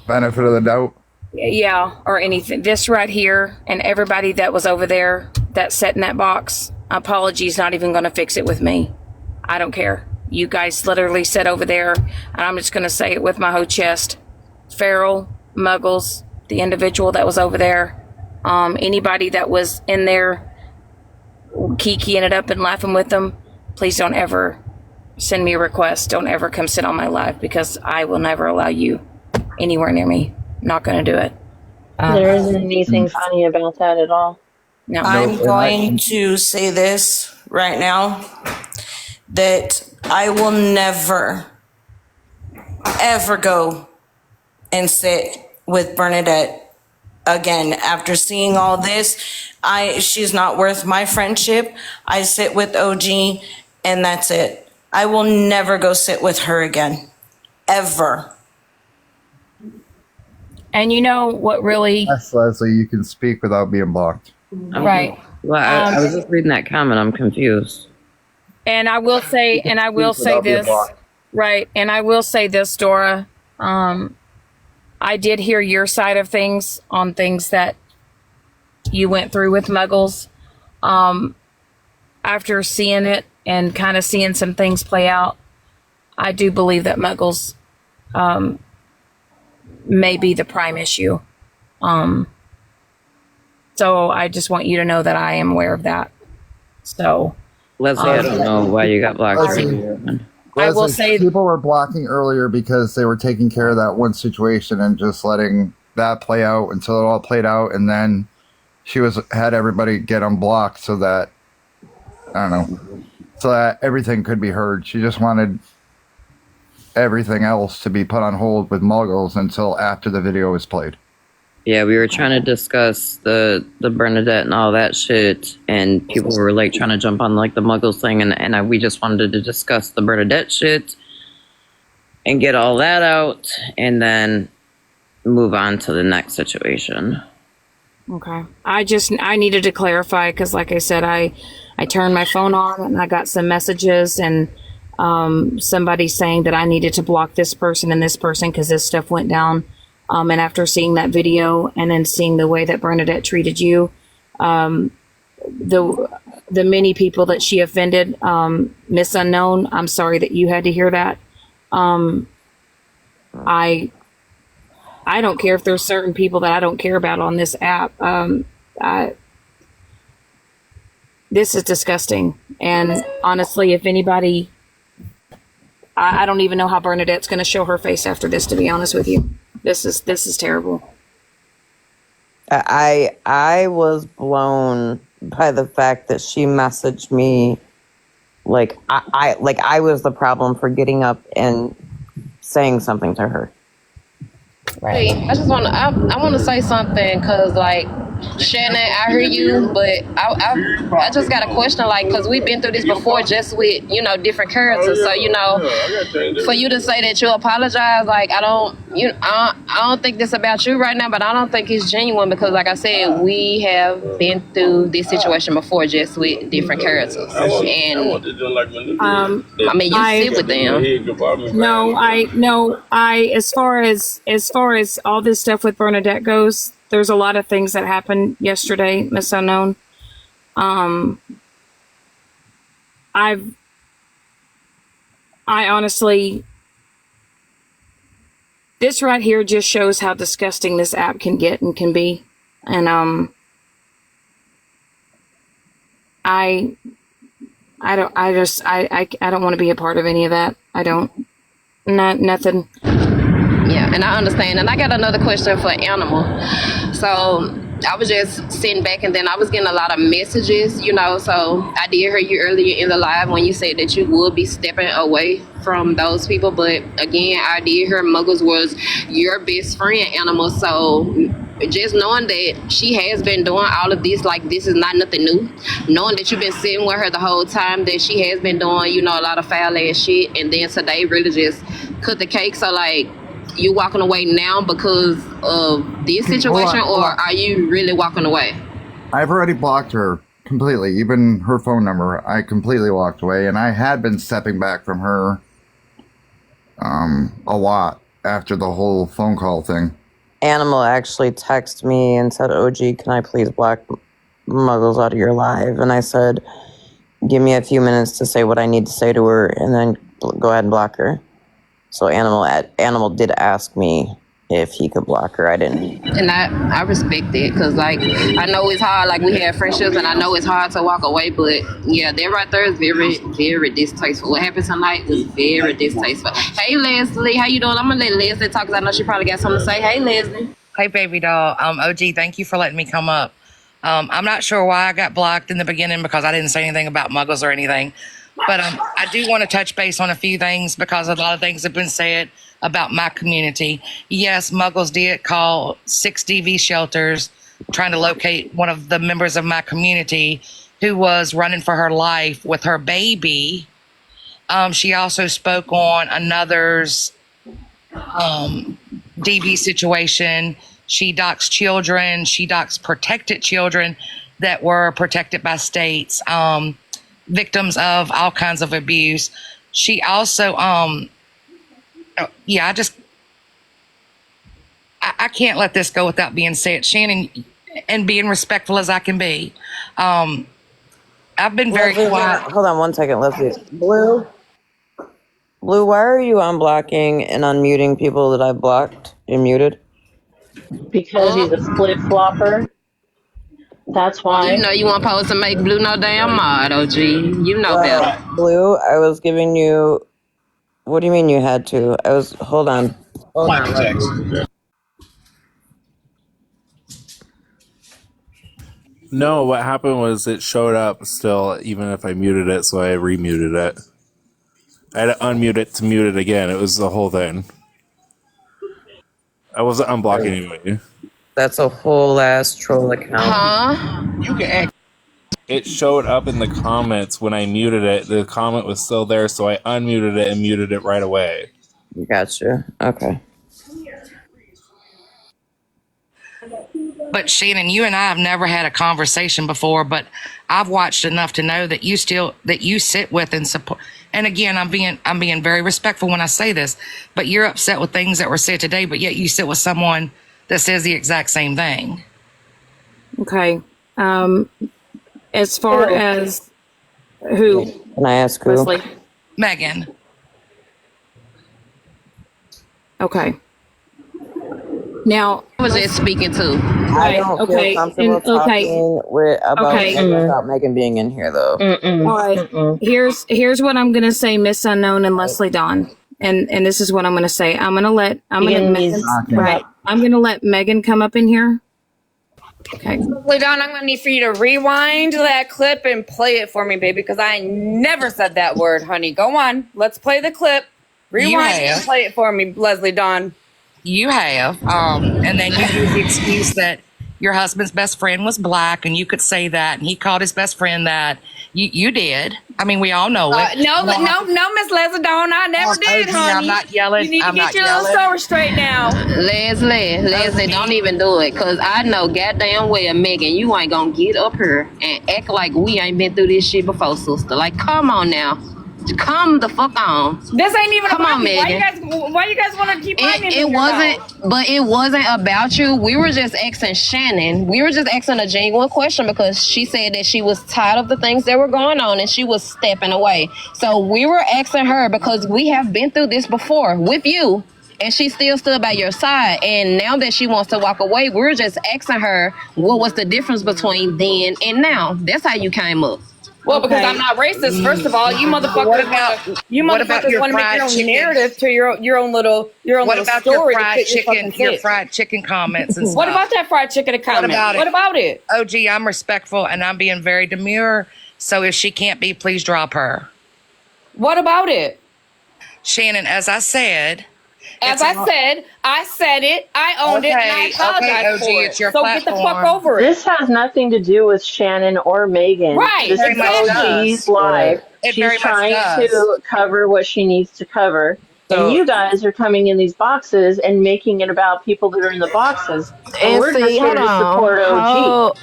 benefit of the doubt. Yeah, or anything. This right here, and everybody that was over there that sat in that box, apology's not even going to fix it with me. I don't care. You guys literally sat over there, and I'm just going to say it with my whole chest. Feral, Muggles, the individual that was over there, anybody that was in there kikiing it up and laughing with them, please don't ever send me a request. Don't ever come sit on my live, because I will never allow you anywhere near me. Not going to do it. There isn't anything funny about that at all. No. I'm going to say this right now, that I will never, ever go and sit with Bernadette again. After seeing all this, she's not worth my friendship. I sit with OG, and that's it. I will never go sit with her again. Ever. And you know what really... Yes, Leslie, you can speak without being blocked. Right. Well, I was just reading that comment. I'm confused. And I will say, this, right? And I will say this, Dora. I did hear your side of things on things that you went through with Muggles. After seeing it and kind of seeing some things play out, I do believe that Muggles may be the prime issue. So I just want you to know that I am aware of that. So, Leslie, I don't know why you got blocked. I will say people were blocking earlier because they were taking care of that one situation and just letting that play out until it all played out, and then she had everybody get unblocked so that so that everything could be heard. She just wanted everything else to be put on hold with Muggles until after the video was played. Yeah, we were trying to discuss the Bernadette and all that shit, and people were like trying to jump on like the Muggles thing, and we just wanted to discuss the Bernadette shit and get all that out, and then move on to the next situation. Okay. I needed to clarify, because like I said, I turned my phone on and I got some messages and somebody saying that I needed to block this person and this person because this stuff went down. And after seeing that video and then seeing the way that Bernadette treated you, the many people that she offended, Miss Unknown, I'm sorry that you had to hear that. I don't care if there's certain people that I don't care about on this app. This is disgusting. And honestly, if anybody, I don't even know how Bernadette's going to show her face after this, to be honest with you. This is terrible. I was blown by the fact that she messaged me like I was the problem for getting up and saying something to her. Hey, I just want to. I want to say something because, like, Shannon, I hear you, but I just got a question, like, because we've been through this before, just with different characters. So for you to say that you apologize, like, I don't think this about you right now, but I don't think it's genuine because, like I said, we have been through this situation before, just with different characters. And I mean, you sit with them. No, as far as all this stuff with Bernadette goes, there's a lot of things that happened yesterday, Miss Unknown. I honestly, this right here just shows how disgusting this app can get and can be. And I don't want to be a part of any of that. I don't. Nothing. Yeah, and I understand. And I got another question for Animal. So I was just sitting back and then I was getting a lot of messages, so I did hear you earlier in the live when you said that you would be stepping away from those people. But again, I did hear Muggles was your best friend, Animal. So just knowing that she has been doing all of this, like, this is not nothing new. Knowing that you've been sitting with her the whole time, that she has been doing, a lot of foul ass shit. And then today really just cut the cake. So, like, you walking away now because of this situation, or are you really walking away? I've already blocked her completely, even her phone number. I completely walked away, and I had been stepping back from her a lot after the whole phone call thing. Animal actually texted me and said, OG, can I please block Muggles out of your live? And I said, give me a few minutes to say what I need to say to her, and then go ahead and block her. So Animal did ask me if he could block her. I didn't. And I respect it because, like, I know it's hard. Like, we have friendships, and I know it's hard to walk away. But, yeah, that right there is very, very distasteful. What happened tonight was very distasteful. Hey, Leslie, how you doing? I'm going to let Leslie talk because I know she probably got something to say. Hey, Leslie. Hey, baby doll. OG, thank you for letting me come up. I'm not sure why I got blocked in the beginning because I didn't say anything about Muggles or anything. But I do want to touch base on a few things because a lot of things have been said about my community. Yes, Muggles did call 6 DV shelters trying to locate one of the members of my community who was running for her life with her baby. She also spoke on another's DV situation. She doxed children. She doxed protected children that were protected by states. Victims of all kinds of abuse. She also, I can't let this go without being said. Shannon, and being respectful as I can be. I've been very quiet. Hold on 1 second, Leslie. Blue, why are you unblocking and unmuting people that I've blocked and muted? Because he's a flip flopper. That's why. You weren't supposed to make Blue no damn mod, OG. You know better. Blue, I was giving you. What do you mean you had to? Hold on. No, what happened was it showed up still, even if I muted it, so I remuted it. I had to unmute it to mute it again. It was the whole thing. I wasn't unblocking anybody. That's a whole ass troll account. Huh? You can. It showed up in the comments when I muted it. The comment was still there, so I unmuted it and muted it right away. Gotcha. Okay. But Shannon, you and I have never had a conversation before, but I've watched enough to know that you sit with and support. And again, I'm being very respectful when I say this, but you're upset with things that were said today, but yet you sit with someone that says the exact same thing. Okay. As far as who? Can I ask who? Leslie? Megan. Okay. Now, I was just speaking to. right, I don't okay, feel comfortable and okay, talking without Megan being in here, though. all right. Here's what I'm gonna say, Miss Unknown and Leslie Dawn, and this is what I'm gonna say. I'm gonna let Megan come up in here. Okay. Leslie Dawn, I'm gonna need for you to rewind that clip and play it for me, baby, because I never said that word, honey. Go on, let's play the clip. Rewind it and play it for me, Leslie Dawn. You have, and then you use the excuse that your husband's best friend was black, and you could say that, and he called his best friend that. You did. I mean, we all know it. No, Miss Leslie Dawn, I never did, honey. I'm not yelling. You need to I'm get not your yelling. little story straight now. Leslie, don't even do it, cause I know goddamn well, Megan, you ain't gonna get up here and act like we ain't been through this shit before, sister. Like, come on now. Come the fuck on. This ain't even Come about on, me. Megan. Why you guys want to keep fighting? It wasn't about you. We were just asking Shannon. We were just asking a genuine question because she said that she was tired of the things that were going on and she was stepping away. So we were asking her because we have been through this before with you. And she still stood by your side. And now that she wants to walk away, we're just asking her what was the difference between then and now. That's how you came up. Well, because I'm not racist. First of all, you motherfuckers want to make your own narrative to your own little story. Your fried chicken comments and stuff? What about that fried chicken comment? What about it? OG, I'm respectful and I'm being very demure. So if she can't be, please drop her. What about it? Shannon, as I said, I said it. I owned it, and I apologize for it. It's your so platform. get the fuck over it. This has nothing to do with Shannon or Megan. Right. This is OG's live. She's trying to cover what she needs to cover. And you guys are coming in these boxes and making it about people that are in the boxes. And we're just here to support OG.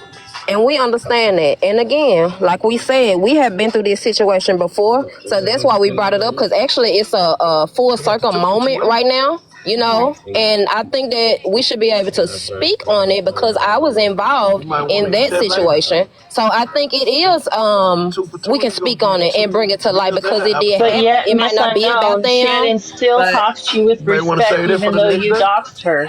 And we understand that. And again, like we said, we have been through this situation before. So that's why we brought it up, because actually it's a full circle moment right now. You know, and I think that we should be able to speak on it because I was involved in that situation. So I think it is, we can speak on it and bring it to light because it did happen. Yet, it might not be about them. Shannon still talks to you with respect, even though you doxed her.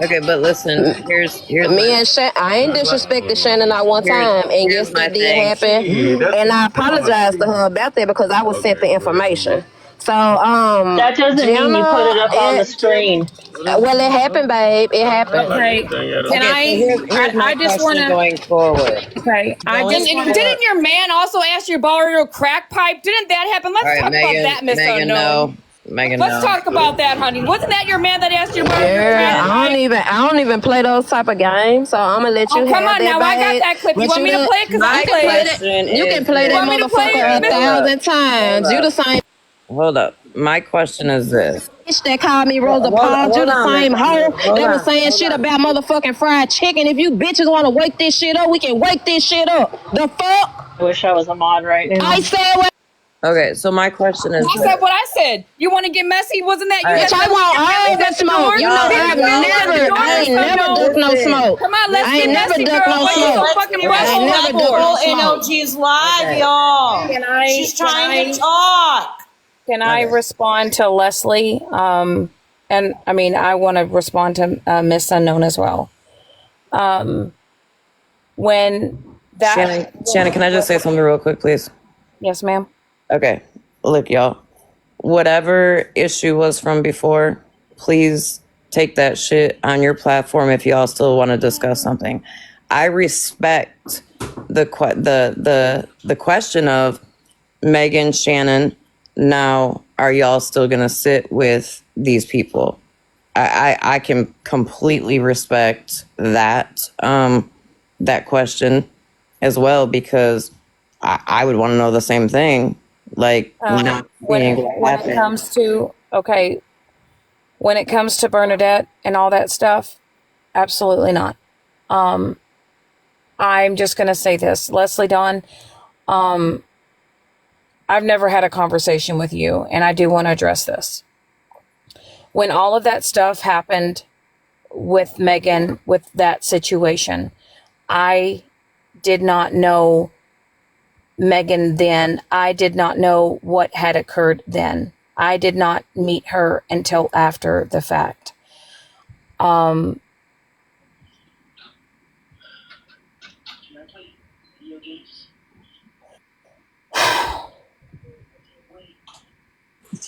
Okay, but listen, here's me and Shannon. I ain't disrespected Shannon not one time, and yes, that did happen. And I apologize to her about that because I was sent the information. So, that doesn't mean you put it up on the screen. Well, it happened, babe. It happened. Okay. I just want to going forward. Okay. Didn't your man also ask you to borrow your crack pipe? Didn't that happen? Let's talk about that, Miss Unknown. Let's talk about that, honey. Wasn't that your man that asked you to borrow your crack pipe? I don't even play those type of games, so I'm gonna let you have that. Come on now, I got that clip. You want me to play it? Because I play it. You can play that motherfucker 1,000 times. You the same. Hold up. My question is this. Bitch that called me Rosa Parks, you the same hoe that was saying shit about motherfucking fried chicken. If you bitches want to wake this shit up, we can wake this shit up. The fuck? I wish I was a mod right now. I said what? Okay, so my question is I said what I said. You want to get messy? Wasn't that you? Bitch, I want all the smoke. You know, I ain't never ducked no smoke. Come on, let's get messy, girl. I ain't never ducked no smoke. NOG's live, y'all. She's trying to talk. Can I respond to Leslie? And I mean, I want to respond to Miss Unknown as well. When that Shannon, can I just say something real quick, please? Yes, ma'am. Okay, look, y'all. Whatever issue was from before, please take that shit on your platform if y'all still want to discuss something. I respect the question of Megan, Shannon. Now, are y'all still gonna sit with these people? I can completely respect that that question as well, because I would want to know the same thing. Like, when it comes to when it comes to Bernadette and all that stuff, absolutely not. I'm just gonna say this, Leslie Dawn. I've never had a conversation with you, and I do want to address this. When all of that stuff happened with Megan, with that situation, I did not know Megan then. I did not know what had occurred then. I did not meet her until after the fact.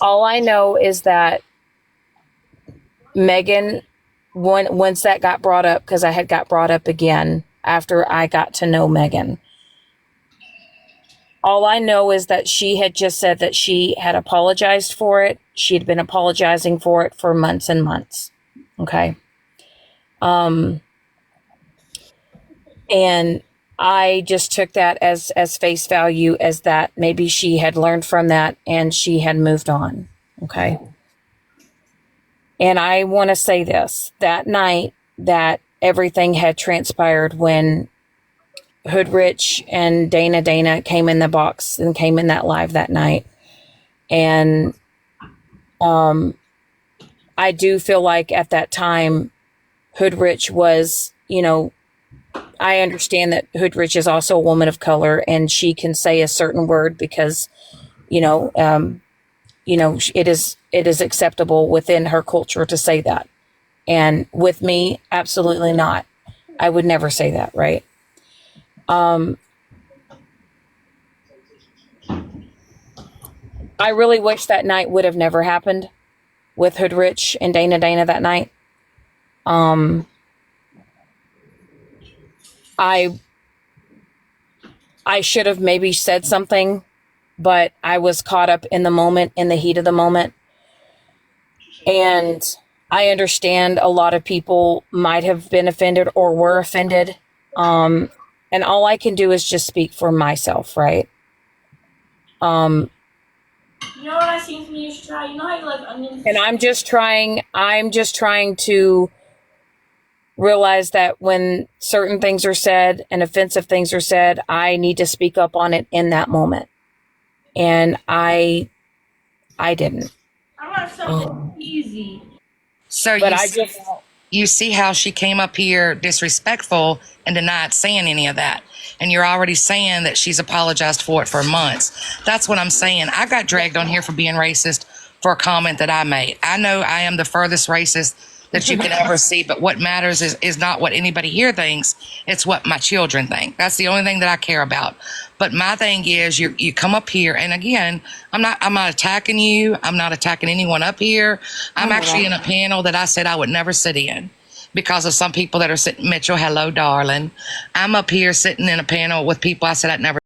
All I know is that Megan, once that got brought up, because I had got brought up again after I got to know Megan. All I know is that she had just said that she had apologized for it. She had been apologizing for it for months and months. Okay. And I just took that as face value, as that maybe she had learned from that and she had moved on. Okay. And I want to say this, that night that everything had transpired when Hoodrich and Dana came in the box and came in that live that night. And I do feel like at that time, Hoodrich was, you know, I understand that Hoodrich is also a woman of color and she can say a certain word because, it is acceptable within her culture to say that. And with me, absolutely not. I would never say that, right? I really wish that night would have never happened with Hoodrich and Dana that night. I should have maybe said something, but I was caught up in the moment, in the heat of the moment. And I understand a lot of people might have been offended or were offended. And all I can do is just speak for myself, right? You know what I think you should try? You know how you like onions? And I'm just trying to realize that when certain things are said and offensive things are said, I need to speak up on it in that moment. And I didn't. I want something easy. So you see how she came up here disrespectful and denied saying any of that. And you're already saying that she's apologized for it for months. That's what I'm saying. I got dragged on here for being racist for a comment that I made. I know I am the furthest racist that you can ever see, but what matters is not what anybody here thinks. It's what my children think. That's the only thing that I care about. But my thing is you come up here, and again, I'm not attacking you. I'm not attacking anyone up here. I'm actually in a panel that I said I would never sit in because of some people that are sitting. Mitchell, hello, darling. I'm up here sitting in a panel with people I said I'd never